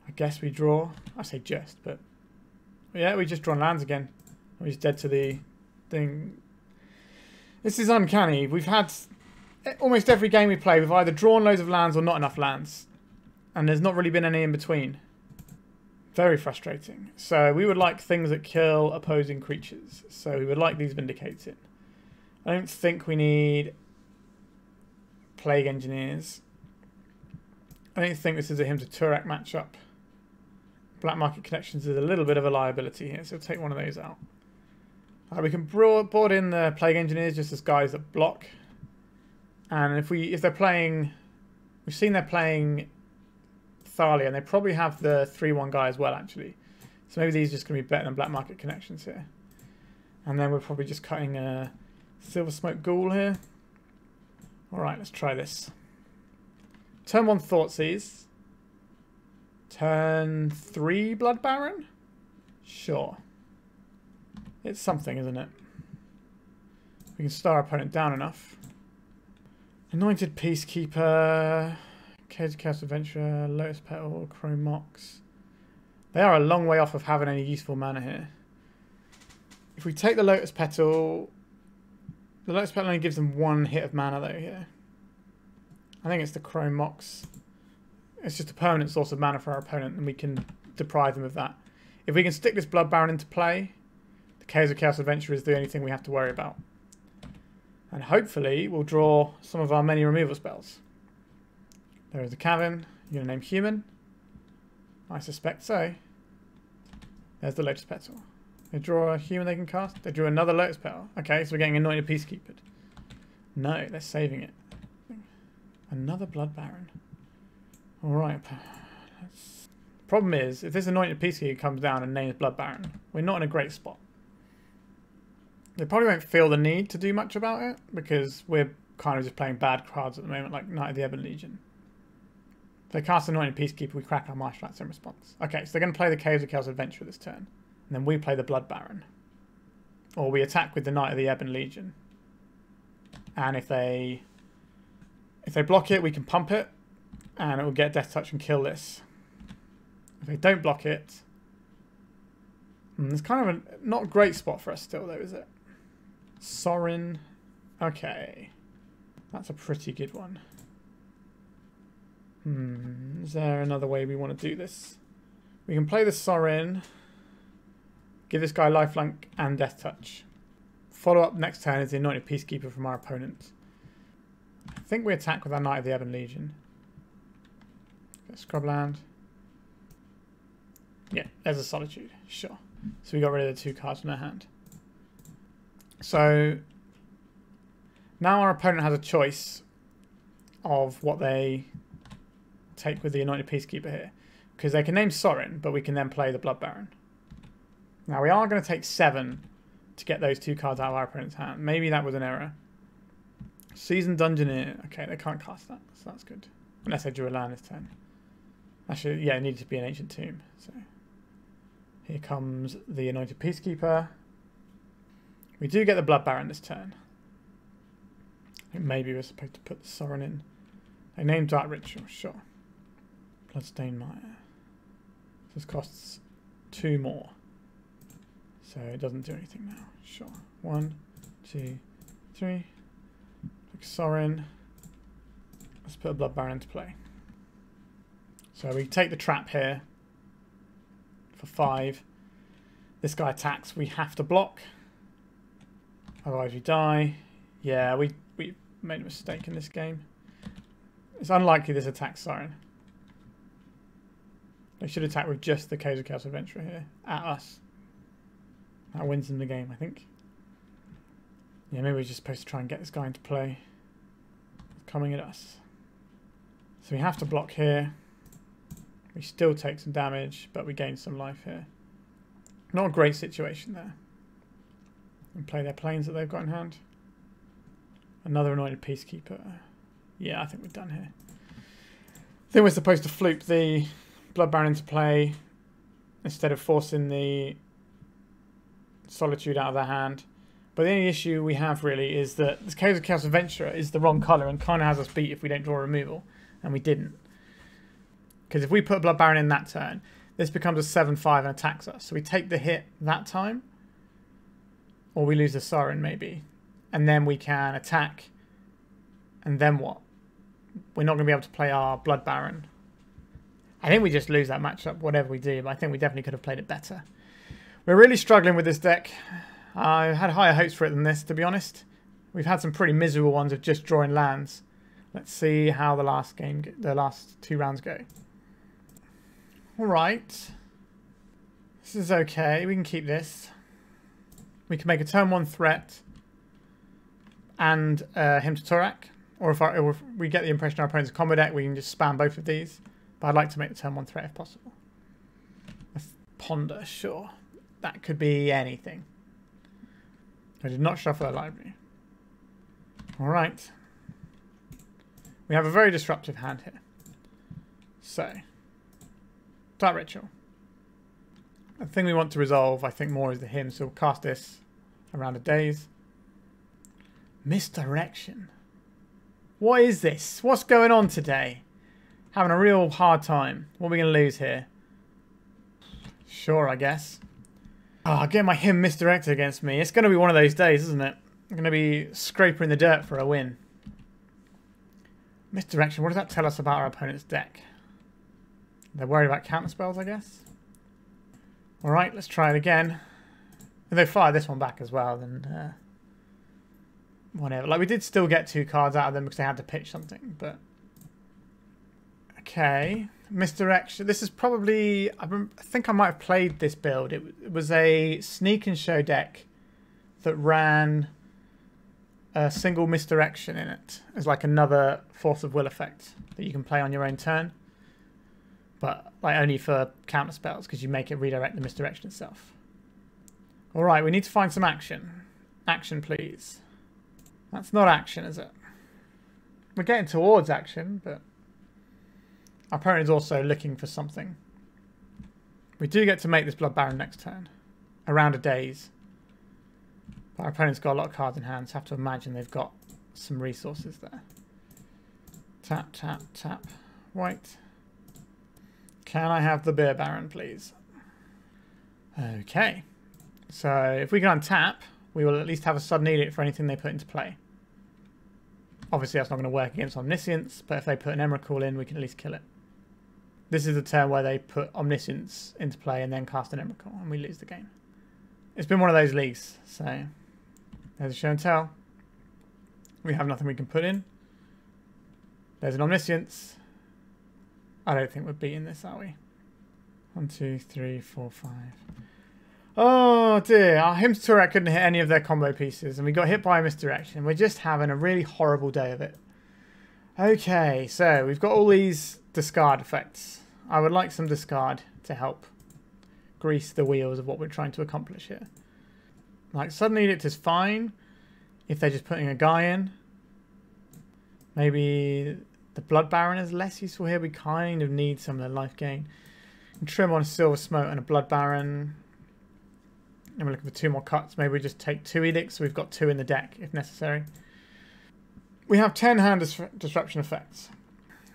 I guess we draw. I say just, but yeah, we just drawn lands again. We're just dead to the thing. This is uncanny. We've had almost every game we play, we've either drawn loads of lands or not enough lands. And there's not really been any in between. Very frustrating. So we would like things that kill opposing creatures. So we would like these Vindicates in. I don't think we need Plague Engineers. I don't think this is a him to Tourach matchup. Black Market Connections is a little bit of a liability here, so we'll take one of those out. We can board in the Plague Engineers just as guys that block. And if they're playing, we've seen they're playing Thalia, and they probably have the 3/1 guy as well, actually. So maybe these are just going to be better than Black Market Connections here. And then we're probably just cutting a Silversmote Ghoul here. Alright, let's try this. Turn 1 Thoughtseize. Turn 3 Blood Baron? Sure. It's something, isn't it? We can star our opponent down enough. Anointed Peacekeeper, Chaos Adventurer, Lotus Petal, Chrome Mox. They are a long way off of having any useful mana here. If we take the Lotus Petal only gives them 1 hit of mana though here. I think it's the Chrome Mox. It's just a permanent source of mana for our opponent, and we can deprive them of that. If we can stick this Blood Baron into play, the Chaos Adventurer is the only thing we have to worry about. And hopefully we'll draw some of our many removal spells. There is a Cavern. You're going to name Human? I suspect so. There's the Lotus Petal. They draw a Human they can cast. They drew another Lotus Petal. Okay, so we're getting Anointed Peacekeeper. No, they're saving it. Another Blood Baron. Alright. Problem is, if this Anointed Peacekeeper comes down and names Blood Baron, we're not in a great spot. They probably won't feel the need to do much about it, because we're kind of just playing bad cards at the moment, like Knight of the Ebon Legion. If they cast Anointed Peacekeeper, we crack our Marsh Flats in response. Okay, so they're going to play the Chaos Adventurer this turn. And then we play the Blood Baron. Or we attack with the Knight of the Ebon Legion. And if they block it, we can pump it. And it will get Death Touch and kill this. If they don't block it... it's kind of a not a great spot for us still, though, is it? Sorin. Okay. That's a pretty good one. Is there another way we want to do this? We can play the Sorin. Give this guy lifelink and Death Touch. Follow up next turn is the Anointed Peacekeeper from our opponent. I think we attack with our Knight of the Ebon Legion. Get Scrubland. Yeah, there's a Solitude. Sure. So we got rid of the 2 cards from their hand. So now our opponent has a choice of what they take with the Anointed Peacekeeper here. Because they can name Sorin, but we can then play the Blood Baron. Now we are going to take 7 to get those 2 cards out of our opponent's hand. Maybe that was an error. Seasoned Dungeoneer. Okay, they can't cast that, so that's good. Unless they drew a land this turn. Actually, yeah, it needed to be an Ancient Tomb. So here comes the Anointed Peacekeeper. We do get the Blood Baron this turn. I think maybe we're supposed to put the Sorin in. They named Dark Ritual, sure. Bloodstained Mire. This costs 2 more. So it doesn't do anything now. Sure. 1, 2, 3. Pick Sorin. Let's put a Blood Baron into play. So we take the trap here for 5. This guy attacks. We have to block. Otherwise we die. Yeah, we made a mistake in this game. It's unlikely this attacks Sorin. They should attack with just the Chaos Adventurer here at us. That wins them the game, I think. Yeah, maybe we're just supposed to try and get this guy into play. It's coming at us. So we have to block here. We still take some damage, but we gain some life here. Not a great situation there. And play their planes that they've got in hand. Another Anointed Peacekeeper. Yeah, I think we're done here. I think we're supposed to fluke the Blood Baron into play instead of forcing the Solitude out of their hand. But the only issue we have really is that this Chaos Adventurer is the wrong colour and kind of has us beat if we don't draw removal. And we didn't. Because if we put Blood Baron in that turn, this becomes a 7/5 and attacks us. So we take the hit that time. Or we lose the Sorin maybe. And then we can attack. And then what? We're not going to be able to play our Blood Baron. I think we just lose that matchup, whatever we do. But I think we definitely could have played it better. We're really struggling with this deck. I had higher hopes for it than this, to be honest. We've had some pretty miserable ones of just drawing lands. Let's see how the last 2 rounds go. Alright. This is okay. We can keep this. We can make a turn 1 threat and him to Tourach. Or if we get the impression our opponent's a combo deck, we can just spam both of these. But I'd like to make the turn 1 threat if possible. Let's ponder, sure. That could be anything. I did not shuffle a library. Alright. We have a very disruptive hand here. So, Dark Ritual. The thing we want to resolve, I think, more is the hymn, so we'll cast this around a daze. Misdirection. What is this? What's going on today? Having a real hard time. What are we going to lose here? Sure, I guess. Oh, getting my hymn misdirected against me. It's going to be one of those days, isn't it? I'm going to be scraping the dirt for a win. Misdirection. What does that tell us about our opponent's deck? They're worried about counter spells, I guess. Alright, let's try it again. If they fire this one back as well, then whatever. Like, we did still get 2 cards out of them because they had to pitch something, but... Okay. Misdirection. This is probably... I think I might have played this build. It was a sneak and show deck that ran a single misdirection in it. It's like another Force of Will effect that you can play on your own turn. But like only for counter spells because you make it redirect the misdirection itself. Alright, we need to find some action. Action, please. That's not action, is it? We're getting towards action, but... Our opponent is also looking for something. We do get to make this Blood Baron next turn. Around a daze. But our opponent's got a lot of cards in hand, so I have to imagine they've got some resources there. Tap, tap, tap. White. Can I have the Beer Baron, please? Okay. So if we can untap, we will at least have a Sudden Edict for anything they put into play. Obviously that's not going to work against Omniscience, but if they put an Emrakul in, we can at least kill it. This is the turn where they put Omniscience into play and then cast an Emrakul, and we lose the game. It's been one of those leagues, so there's a show and tell. We have nothing we can put in. There's an Omniscience. I don't think we're beating this, are we? 1, 2, 3, 4, 5. Oh dear, our Hymn to Tourach couldn't hit any of their combo pieces, and we got hit by a misdirection. We're just having a really horrible day of it. Okay, so we've got all these discard effects. I would like some discard to help grease the wheels of what we're trying to accomplish here. Like, Sudden Edict is fine if they're just putting a guy in. Maybe the Blood Baron is less useful here. We kind of need some of the life gain. And trim on a Silversmote and a Blood Baron. And we're looking for 2 more cuts. Maybe we just take 2 edicts. So we've got 2 in the deck if necessary. We have 10 hand disruption effects.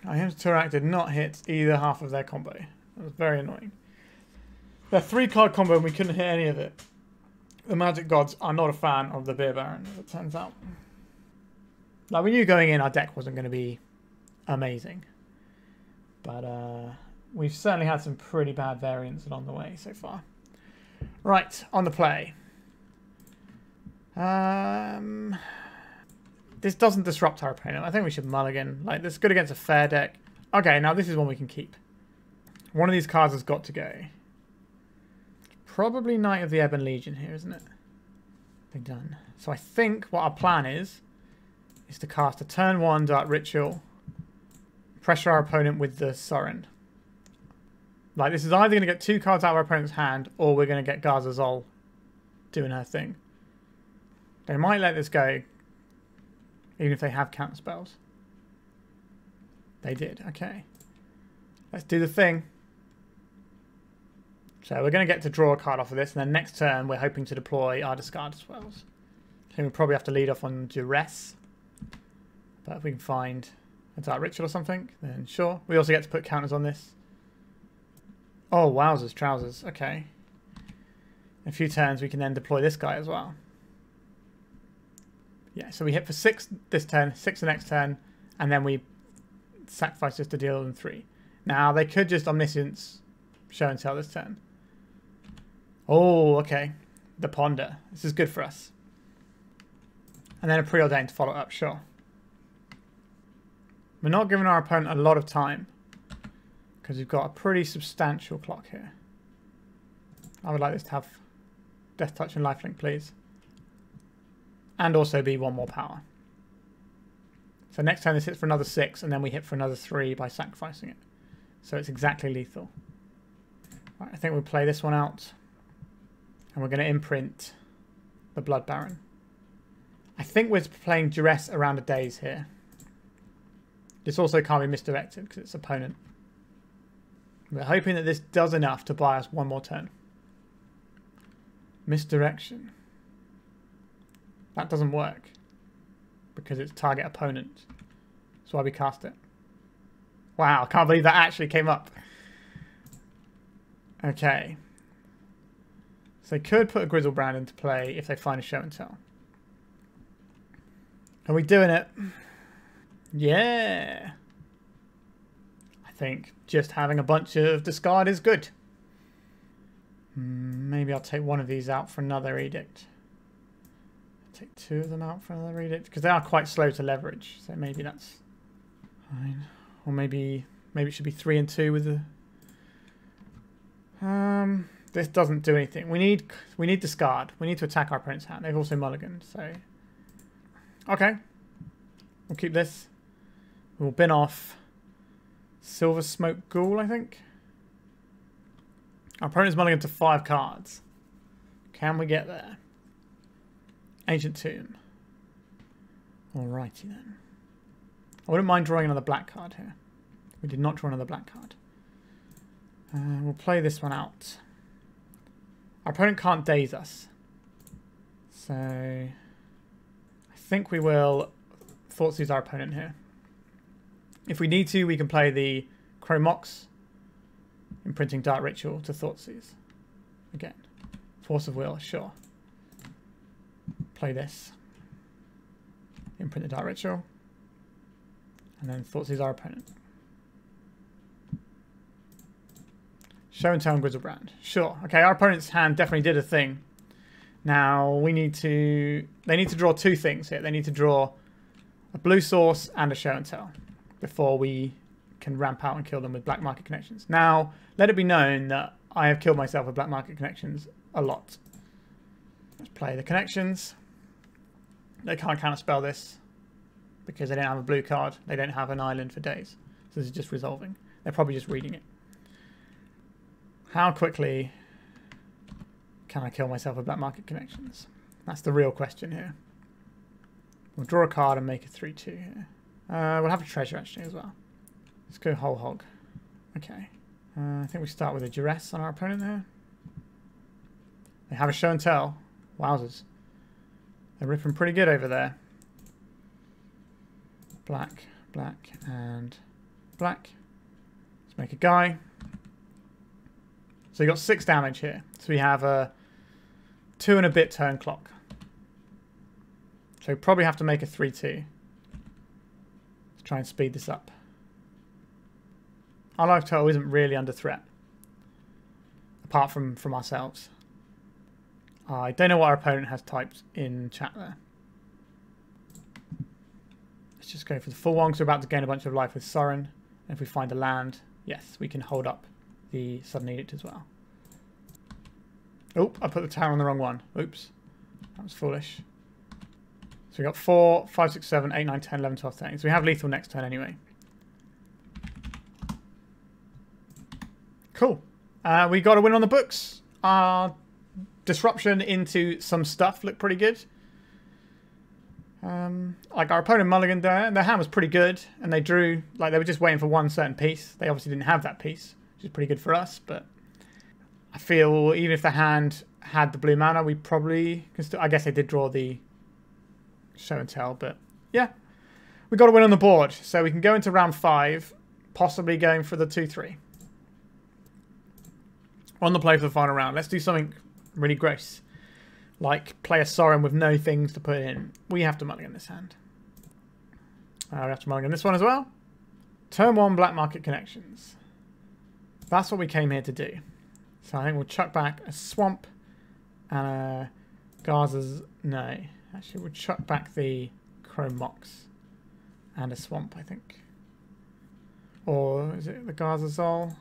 Our Hymn to Tourach did not hit either half of their combo. That was very annoying. Their 3-card combo and we couldn't hit any of it. The Magic Gods are not a fan of the Beer Baron, as it turns out. Like, we knew going in our deck wasn't going to be amazing. But we've certainly had some pretty bad variants along the way so far. Right, on the play. This doesn't disrupt our opponent. I think we should mulligan. Like, this is good against a fair deck. Okay, now this is one we can keep. One of these cards has got to go. Probably Knight of the Ebon Legion here, isn't it? Been done. So I think what our plan is to cast a turn 1 Dark Ritual. Pressure our opponent with the Sorin. Like, this is either going to get 2 cards out of our opponent's hand, or we're going to get Garza Zol doing her thing. They might let this go, even if they have counter spells. They did, okay. Let's do the thing. So we're going to get to draw a card off of this, and then next turn we're hoping to deploy our discard spells. Okay, we'll probably have to lead off on Duress. But if we can find a Dark Ritual or something, then sure. We also get to put counters on this. Oh, wowzers, trousers. Okay. In a few turns we can then deploy this guy as well. Yeah, so we hit for 6 this turn, 6 the next turn, and then we sacrifice this to deal them 3. Now, they could just Omniscience Show and Tell this turn. Oh, okay. The Ponder. This is good for us. And then a Preordain to follow up, sure. We're not giving our opponent a lot of time because we've got a pretty substantial clock here. I would like this to have Death Touch and Lifelink, please. And also be 1 more power. So next turn this hits for another 6, and then we hit for another 3 by sacrificing it. So it's exactly lethal. Right, I think we'll play this one out. And we're going to imprint the Blood Baron. I think we're playing Duress around a daze here. This also can't be misdirected because it's opponent. We're hoping that this does enough to buy us 1 more turn. Misdirection. That doesn't work because it's target opponent. That's why we cast it. Wow, I can't believe that actually came up. Okay. So they could put a Grizzlebrand into play if they find a Show and Tell. Are we doing it? Yeah. I think just having a bunch of discard is good. Maybe I'll take one of these out for another Edict. Take 2 of them out for another Edict because they are quite slow to leverage. So maybe that's fine. Or maybe it should be 3 and 2 with the. This doesn't do anything. We need discard. We need to attack our opponent's hand. They've also mulliganed, so okay. We'll keep this. We'll bin off Silversmote Ghoul, I think. Our opponent's mulliganed to 5 cards. Can we get there? Ancient Tomb. Alrighty then. I wouldn't mind drawing another black card here. We did not draw another black card. We'll play this one out. Our opponent can't daze us. So I think we will Thoughtseize our opponent here. If we need to, we can play the Chrome Mox, imprinting Dark Ritual to Thoughtseize. Again, Force of Will, sure. Play this. Imprint the Dark Ritual. And then Thoughtseize our opponent. Show and Tell and Grizzlebrand. Sure. Okay, our opponent's hand definitely did a thing. Now we need to. They need to draw 2 things here. They need to draw a blue source and a Show and Tell before we can ramp out and kill them with Black Market Connections. Now, let it be known that I have killed myself with Black Market Connections a lot. Let's play the Connections. They can't counterspell this because they don't have a blue card. They don't have an island for days. So this is just resolving. They're probably just reading it. How quickly can I kill myself with Black Market Connections? That's the real question here. We'll draw a card and make a 3-2 here. We'll have a treasure actually as well. Let's go whole hog. Okay. I think we start with a Duress on our opponent there. They have a Show and Tell. Wowzers. They're ripping pretty good over there. Black, black, and black. Let's make a guy. So you got 6 damage here. So we have a 2 and a bit turn clock. So we probably have to make a 3-2 to try and speed this up. Our life total isn't really under threat, apart from ourselves. I don't know what our opponent has typed in chat there. Let's just go for the full one, because we're about to gain a bunch of life with Sorin. And if we find a land, yes, we can hold up the Sudden Edict as well. Oh, I put the tower on the wrong one. Oops. That was foolish. So we got 4, 5, 6, 7, 8, 9, 10, 11, 12, 13. So we have lethal next turn anyway. Cool. We got a win on the books. Our disruption into some stuff looked pretty good. Like our opponent mulliganed there. Their hand was pretty good. And they drew, like they were just waiting for one certain piece. They obviously didn't have that piece, which is pretty good for us. But I feel even if the hand had the blue mana, we probably can still... I guess they did draw the show and tell, but yeah. We got a win on the board, so we can go into round 5, possibly going for the 2-3. On the play for the final round. Let's do something really gross. Like play a Sorin with no things to put in. We have to mulligan this hand. We have to mulligan this one as well. Turn 1 Black Market Connections. That's what we came here to do. So I think we'll chuck back a Swamp and a Garza's... No. Actually, we'll chuck back the Chrome Mox and a Swamp, I think. Or is it the Garza Zol?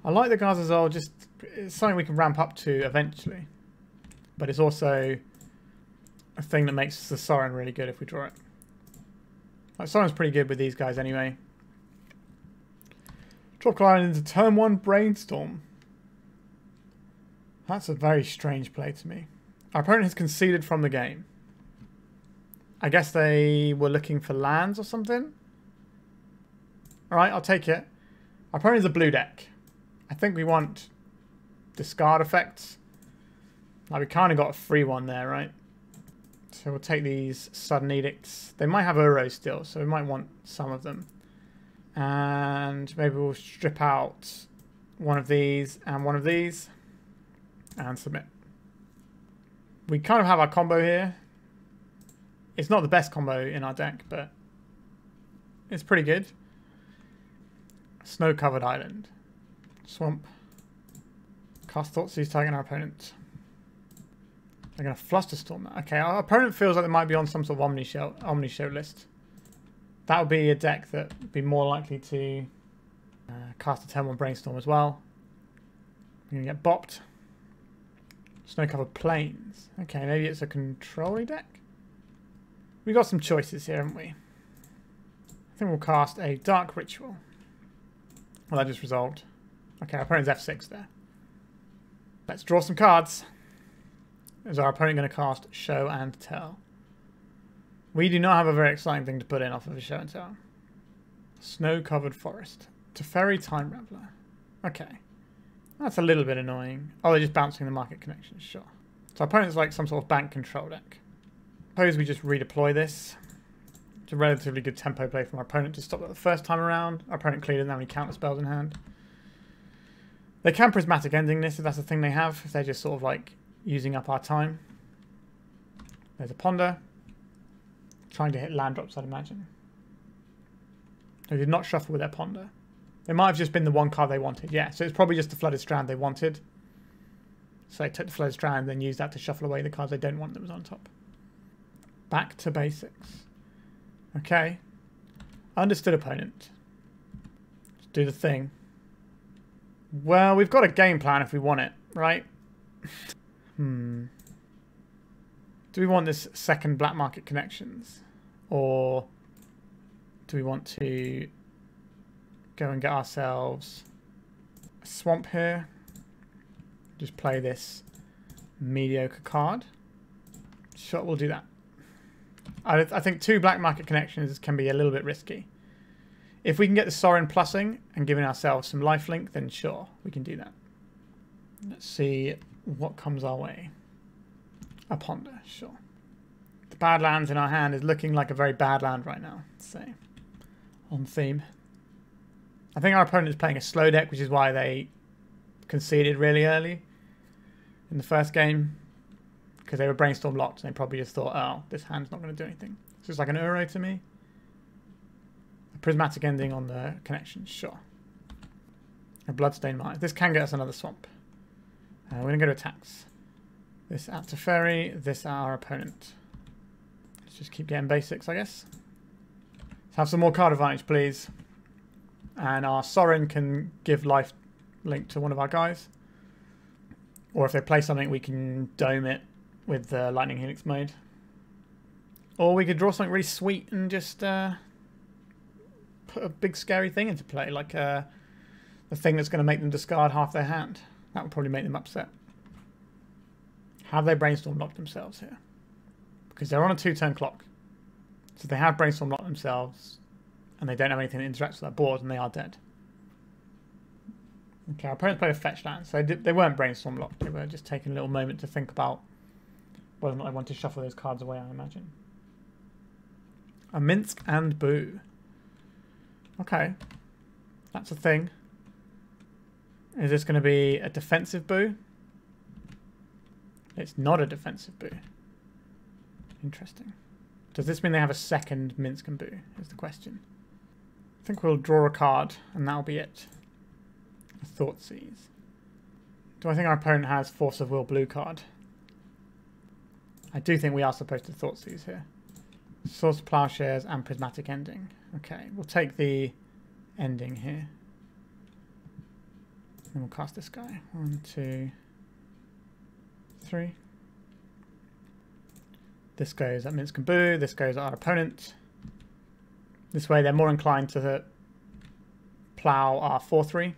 I like the Garza Zol, just... It's something we can ramp up to eventually. But it's also a thing that makes the Sorin really good if we draw it. Like, Sorin's pretty good with these guys anyway. Drop Leyline into turn 1 Brainstorm. That's a very strange play to me. Our opponent has conceded from the game. I guess they were looking for lands or something. Alright, I'll take it. Our opponent is a blue deck. I think we want discard effects. Like, we kind of got a free one there, right? So we'll take these Sudden Edicts. They might have Uro still, so we might want some of them. And maybe we'll strip out one of these and one of these. And submit. We kind of have our combo here. It's not the best combo in our deck, but it's pretty good. Snow-covered island. Swamp. Cast Thoughtseize, targeting our opponent. They're going to Flusterstorm that. Okay, our opponent feels like they might be on some sort of Omni-Show list. That would be a deck that would be more likely to cast a turn 1 Brainstorm as well. We're going to get bopped. Snow-covered plains. Okay, maybe it's a control deck? We got some choices here, haven't we? I think we'll cast a Dark Ritual. Well, that just resolved. Okay, our opponent's F6 there. Let's draw some cards. Is our opponent going to cast Show and Tell? We do not have a very exciting thing to put in off of a Show and Tell. Snow-covered forest. Teferi Time Raveler. Okay. That's a little bit annoying. Oh, they're just bouncing the market connections. Sure. So our opponent's like some sort of bank control deck. Suppose we just redeploy this. It's a relatively good tempo play from our opponent to stop that the first time around. Our opponent clearly doesn't have any counter spells in hand. They can prismatic ending this if that's the thing they have. If they're just sort of like using up our time. There's a Ponder. Trying to hit land drops, I'd imagine. They did not shuffle with their Ponder. It might have just been the one card they wanted. Yeah, so it's probably just the Flooded Strand they wanted. So they took the Flooded Strand and then used that to shuffle away the cards they don't want that was on top. Back to basics. Okay. Understood opponent. Let's do the thing. Well, we've got a game plan if we want it, right? Do we want this second Black Market Connections? Or do we want to go and get ourselves a Swamp here? Just play this mediocre card. Sure, we'll do that. I think 2 Black Market Connections can be a little bit risky. If we can get the Sorin plussing and giving ourselves some lifelink, then sure, we can do that. Let's see what comes our way. A Ponder, sure. The Badlands in our hand is looking like a very bad land right now, so on theme. I think our opponent is playing a slow deck, which is why they conceded really early in the first game. Because they were Brainstorm locked and they probably just thought, oh, this hand's not going to do anything. It's just like an Uro to me. A prismatic ending on the connection, sure. A Bloodstained Mire. This can get us another Swamp. We're going to go to attacks. This at Teferi, this at our opponent. Let's just keep getting basics, I guess. Let's have some more card advantage, please. And our Sorin can give life link to one of our guys. Or if they play something, we can dome it with the Lightning Helix mode. Or we could draw something really sweet and just put a big scary thing into play, like the thing that's going to make them discard half their hand. That would probably make them upset. Have they Brainstorm locked themselves here? Because they're on a 2-turn clock. So they have Brainstorm locked themselves and they don't have anything that interacts with that board and they are dead. Okay, our opponents played a fetch land, so they weren't brainstorm locked. They were just taking a little moment to think about whether or not I want to shuffle those cards away, I imagine. A Minsk and Boo. Okay, that's a thing. Is this going to be a defensive Boo? It's not a defensive Boo. Interesting. Does this mean they have a second Minsk and Boo, is the question. I think we'll draw a card, and that'll be it. A Thoughtseize. Do I think our opponent has Force of Will blue card? I do think we are supposed to Thoughtseize here. Swords to Plowshares and Prismatic Ending. Okay, we'll take the ending here. And we'll cast this guy. 1, 2, 3. This goes at Minsk and Boo. This goes at our opponent. This way they're more inclined to plow our 4-3.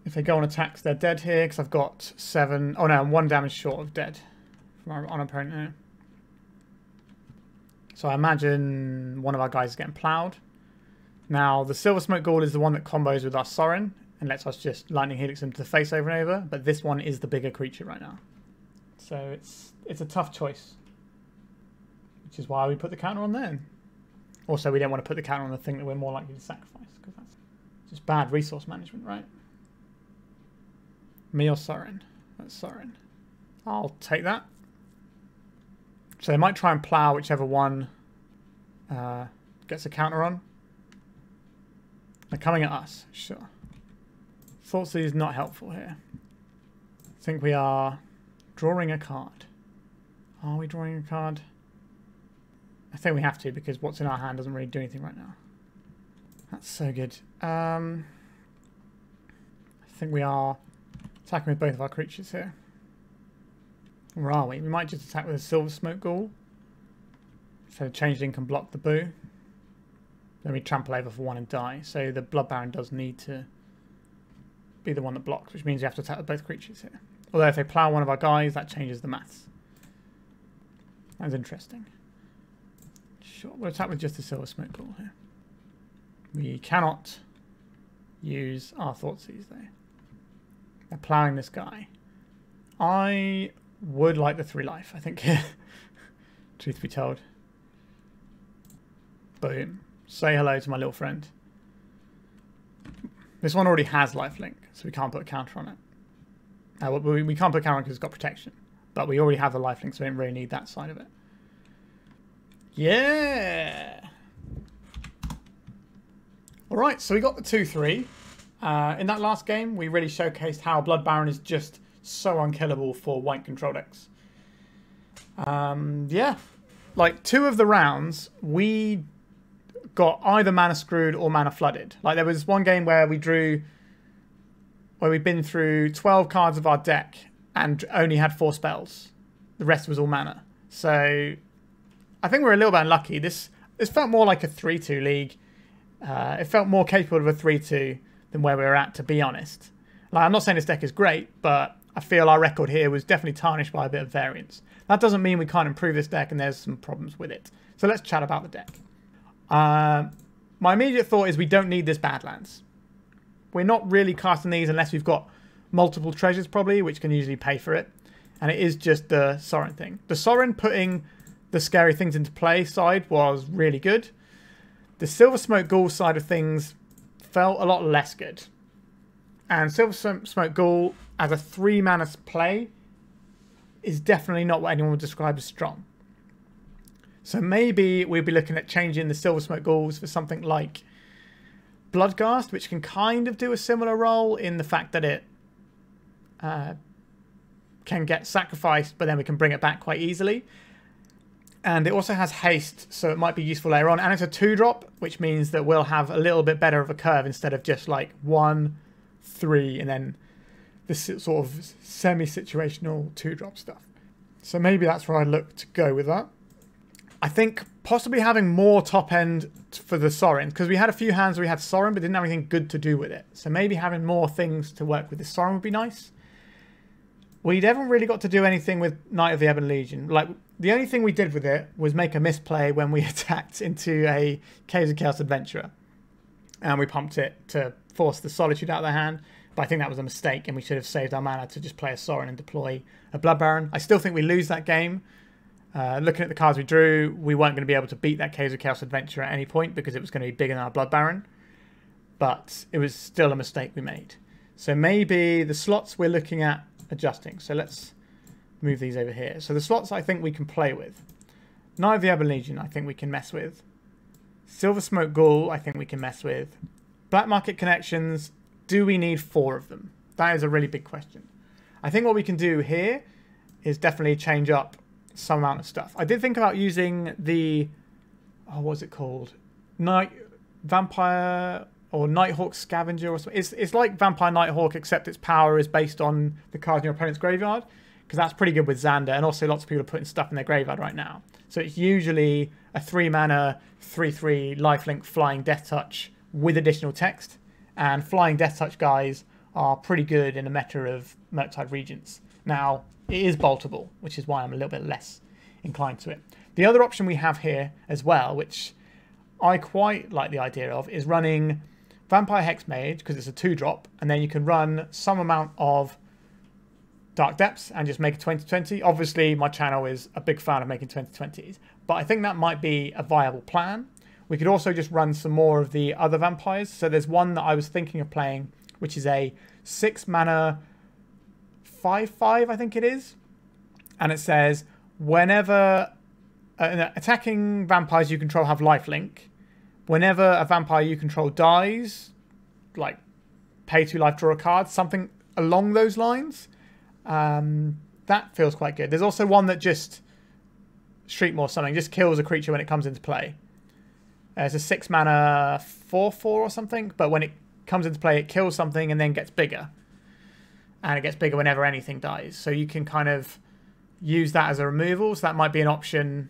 If they go on attacks, they're dead here because I've got 7. Oh no, I'm 1 damage short of dead from our opponent here. So I imagine one of our guys is getting plowed. Now the Silversmote Ghoul is the one that combos with our Sorin and lets us just lightning helix him to the face over and over. But this one is the bigger creature right now, so it's a tough choice. Which is why we put the counter on then. Also, we don't want to put the counter on the thing that we're more likely to sacrifice, because that's just bad resource management, right? Me or Sorin? That's Sorin. I'll take that. So they might try and plow whichever one gets a counter on. They're coming at us, sure. Thoughtseize is not helpful here. I think we are drawing a card. Are we drawing a card? I think we have to, because what's in our hand doesn't really do anything right now. That's so good. I think we are attacking with both of our creatures here. Where are we? We might just attack with a Silversmote Ghoul. So Changeling can block the Boo. Then we trample over for 1 and die. So the Blood Baron does need to be the one that blocks, which means you have to attack with both creatures here. Although if they plow one of our guys, that changes the maths. That's interesting. Sure, we'll attack with just the Silversmote Ghoul here. We cannot use our Thoughtseize though. They're ploughing this guy. I would like the 3 life, I think. Truth be told. Boom. Say hello to my little friend. This one already has lifelink, so we can't put a counter on it. We can't put a counter on because it's got protection. But we already have the lifelink, so we don't really need that side of it. Yeah! Alright, so we got the 2-3. In that last game, we really showcased how Blood Baron is just so unkillable for white control decks. Yeah. Like, 2 of the rounds, we got either mana screwed or mana flooded. Like, there was one game where we'd been through 12 cards of our deck and only had 4 spells. The rest was all mana. So I think we're a little bit unlucky. This felt more like a 3-2 league. It felt more capable of a 3-2 than where we were at, to be honest. Like, I'm not saying this deck is great, but I feel our record here was definitely tarnished by a bit of variance. That doesn't mean we can't improve this deck, and there's some problems with it. So let's chat about the deck. My immediate thought is we don't need this Badlands. We're not really casting these unless we've got multiple treasures, probably, which can usually pay for it. And it is just the Sorin thing. The Sorin putting the scary things into play side was really good. The Silversmote Ghoul side of things felt a lot less good. And Silversmote Ghoul as a 3 mana play is definitely not what anyone would describe as strong. So maybe we'll be looking at changing the Silversmote Ghouls for something like Bloodghast, which can kind of do a similar role in the fact that it can get sacrificed, but then we can bring it back quite easily. And it also has haste, so it might be useful later on. And it's a 2-drop, which means that we'll have a little bit better of a curve instead of just like 1, 3, and then this sort of semi-situational 2-drop stuff. So maybe that's where I look to go with that. I think possibly having more top end for the Sorin, because we had a few hands where we had Sorin but didn't have anything good to do with it. So maybe having more things to work with the Sorin would be nice. We haven't really got to do anything with Knight of the Ebon Legion. Like, the only thing we did with it was make a misplay when we attacked into a Caves of Chaos Adventurer. And we pumped it to force the Solitude out of their hand. But I think that was a mistake, and we should have saved our mana to just play a Sorin and deploy a Blood Baron. I still think we lose that game. Looking at the cards we drew, we weren't going to be able to beat that Chaos Adventurer at any point because it was going to be bigger than our Blood Baron. But it was still a mistake we made. So maybe the slots we're looking at adjusting. So let's move these over here. So the slots I think we can play with. Knight of the Ebon Legion I think we can mess with. Silversmote Ghoul I think we can mess with. Black Market Connections, do we need 4 of them? That is a really big question. I think what we can do here is definitely change up some amount of stuff. I did think about using the, oh, what's it called? Vampire or Nighthawk Scavenger or something. It's like Vampire Nighthawk, except its power is based on the cards in your opponent's graveyard, because that's pretty good with Xander, and also lots of people are putting stuff in their graveyard right now. So it's usually a 3-mana, 3/3 lifelink Flying Death Touch with additional text, and Flying Death Touch guys are pretty good in a meta of Murktide Regents. Now, it is boltable, which is why I'm a little bit less inclined to it. The other option we have here as well, which I quite like the idea of, is running Vampire Hexmage, because it's a 2-drop, and then you can run some amount of Dark Depths and just make a 20/20. Obviously, my channel is a big fan of making 20/20s, but I think that might be a viable plan. We could also just run some more of the other vampires. So there's one that I was thinking of playing, which is a 6-mana 5/5, I think it is. And it says, whenever attacking vampires you control have lifelink, whenever a vampire you control dies, like pay 2 life, draw a card, something along those lines. That feels quite good. There's also one that just Shriekmaw something, just kills a creature when it comes into play. It's a 6-mana 4/4 or something, but when it comes into play it kills something and then gets bigger. And it gets bigger whenever anything dies. So you can kind of use that as a removal. So that might be an option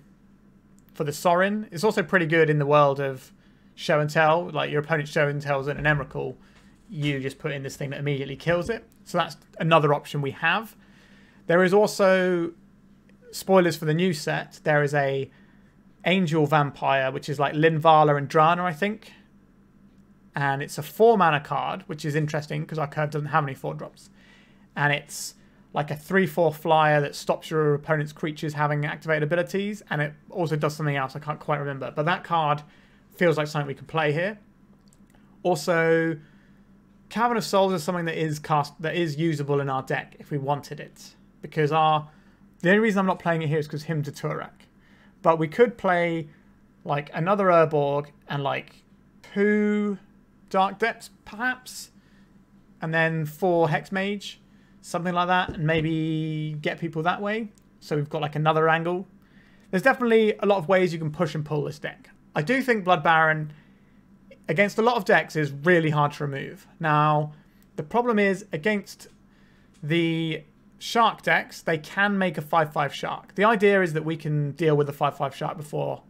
for the Sorin. It's also pretty good in the world of show and tell. Like your opponent show and tells an Emrakul, you just put in this thing that immediately kills it. So that's another option we have. There is also, spoilers for the new set, there is a Angel Vampire, which is like Linvala and Drana, I think. And it's a 4-mana card, which is interesting because our card doesn't have any 4-drops. And it's like a 3/4 flyer that stops your opponent's creatures having activated abilities. And it also does something else, I can't quite remember. But that card feels like something we can play here. Also, Cavern of Souls is something that is usable in our deck if we wanted it. Because the only reason I'm not playing it here is because him to Tourach. But we could play like another Urborg and like 2 Dark Depths perhaps. And then 4 Hexmage. Something like that. And maybe get people that way. So we've got like another angle. There's definitely a lot of ways you can push and pull this deck. I do think Blood Baron against a lot of decks is really hard to remove. Now, the problem is against the Shark decks, they can make a 5/5 Shark. The idea is that we can deal with a 5/5 Shark before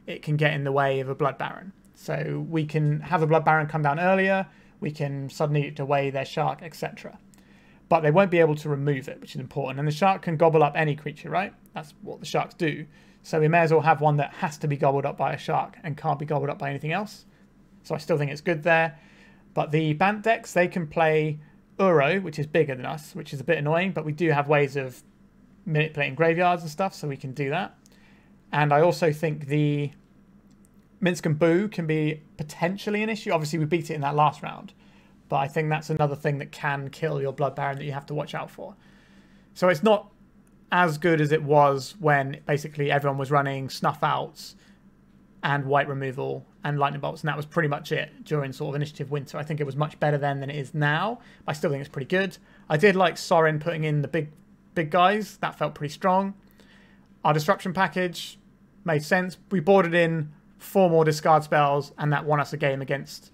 it can get in the way of a Blood Baron. So we can have a Blood Baron come down earlier, we can Sudden Edict away their Shark, etc. But they won't be able to remove it, which is important. And the Shark can gobble up any creature, right? That's what the Sharks do. So we may as well have one that has to be gobbled up by a Shark and can't be gobbled up by anything else. So I still think it's good there. But the Bant decks, they can play Uro, which is bigger than us, which is a bit annoying. But we do have ways of manipulating graveyards and stuff, so we can do that. And I also think the Minsk and Boo can be potentially an issue. Obviously, we beat it in that last round. But I think that's another thing that can kill your Blood Baron that you have to watch out for. So it's not as good as it was when basically everyone was running Snuff Outs and White Removal and Lightning Bolts, and that was pretty much it during sort of Initiative Winter. I think it was much better then than it is now, but I still think it's pretty good. I did like Sorin putting in the big guys. That felt pretty strong. Our Disruption package made sense. We boarded in 4 more discard spells, and that won us a game against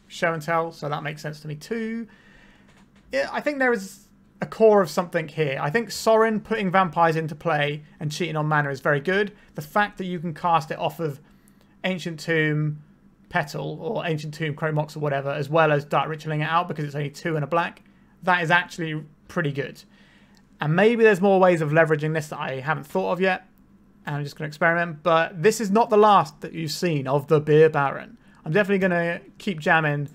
Show and Tell, so that makes sense to me too. Yeah, I think there is a core of something here. I think Sorin putting vampires into play and cheating on mana is very good. The fact that you can cast it off of Ancient Tomb Petal or Ancient Tomb Chrome Mox or whatever, as well as Dark Ritualing it out because it's only 2 and a black, that is actually pretty good. And maybe there's more ways of leveraging this that I haven't thought of yet, and I'm just going to experiment. But this is not the last that you've seen of the Beer Baron. I'm definitely going to keep jamming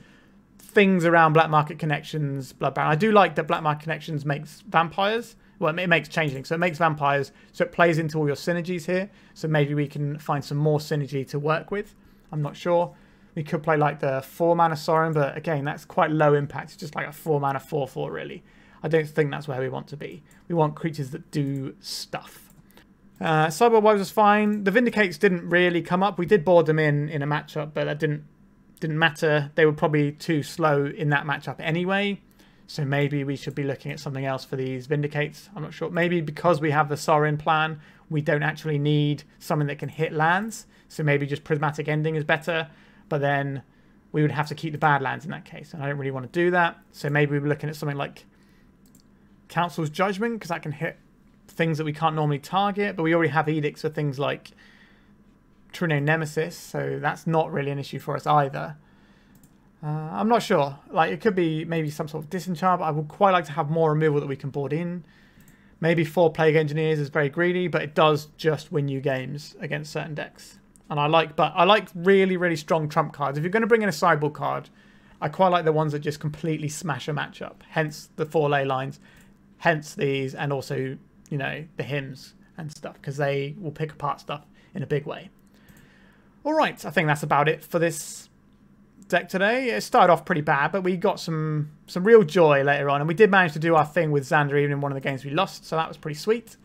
things around Black Market Connections, Blood Baron. I do like that Black Market Connections makes vampires. Well, it makes changelings, so it makes vampires, so it plays into all your synergies here. So maybe we can find some more synergy to work with. I'm not sure. We could play like the 4-mana Sorin, but again, that's quite low impact. It's just like a 4-mana 4/4, really. I don't think that's where we want to be. We want creatures that do stuff. Sideboard Woes was fine. The Vindicates didn't really come up. We did board them in a matchup, but that didn't matter. They were probably too slow in that matchup anyway. So maybe we should be looking at something else for these Vindicates. I'm not sure. Maybe because we have the Sorin plan, we don't actually need something that can hit lands. So maybe just Prismatic Ending is better. But then we would have to keep the Badlands in that case. And I don't really want to do that. So maybe we're looking at something like Council's Judgment, because that can hit things that we can't normally target. But we already have edicts for things like Trino Nemesis. So that's not really an issue for us either. I'm not sure. Like, it could be maybe some sort of disenchant, but I would quite like to have more removal that we can board in. Maybe 4 Plague Engineers is very greedy, but it does just win you games against certain decks. And I like really, really strong trump cards. If you're going to bring in a sideboard card, I quite like the ones that just completely smash a matchup. Hence the 4 Leylines, hence these, and also, you know, the hymns and stuff, because they will pick apart stuff in a big way. All right, I think that's about it for this deck today. It started off pretty bad, but we got some real joy later on, and we did manage to do our thing with Xander even in one of the games we lost, so that was pretty sweet.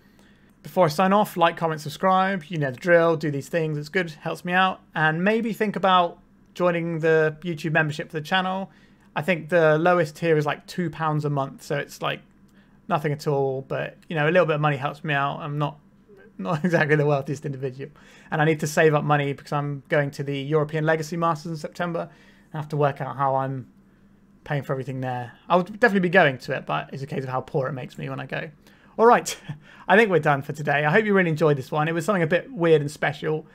Before I sign off, like, comment, subscribe. You know the drill. Do these things. It's good. Helps me out. And maybe think about joining the YouTube membership for the channel. I think the lowest tier is like £2 a month, so it's like nothing at all. But, you know, a little bit of money helps me out. I'm not exactly the wealthiest individual. And I need to save up money because I'm going to the European Legacy Masters in September. I have to work out how I'm paying for everything there. I'll definitely be going to it, but it's a case of how poor it makes me when I go. All right, I think we're done for today. I hope you really enjoyed this one. It was something a bit weird and special.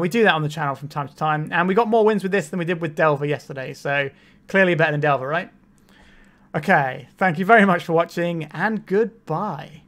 We do that on the channel from time to time. And we got more wins with this than we did with Delver yesterday. So clearly better than Delver, right? Okay, thank you very much for watching and goodbye.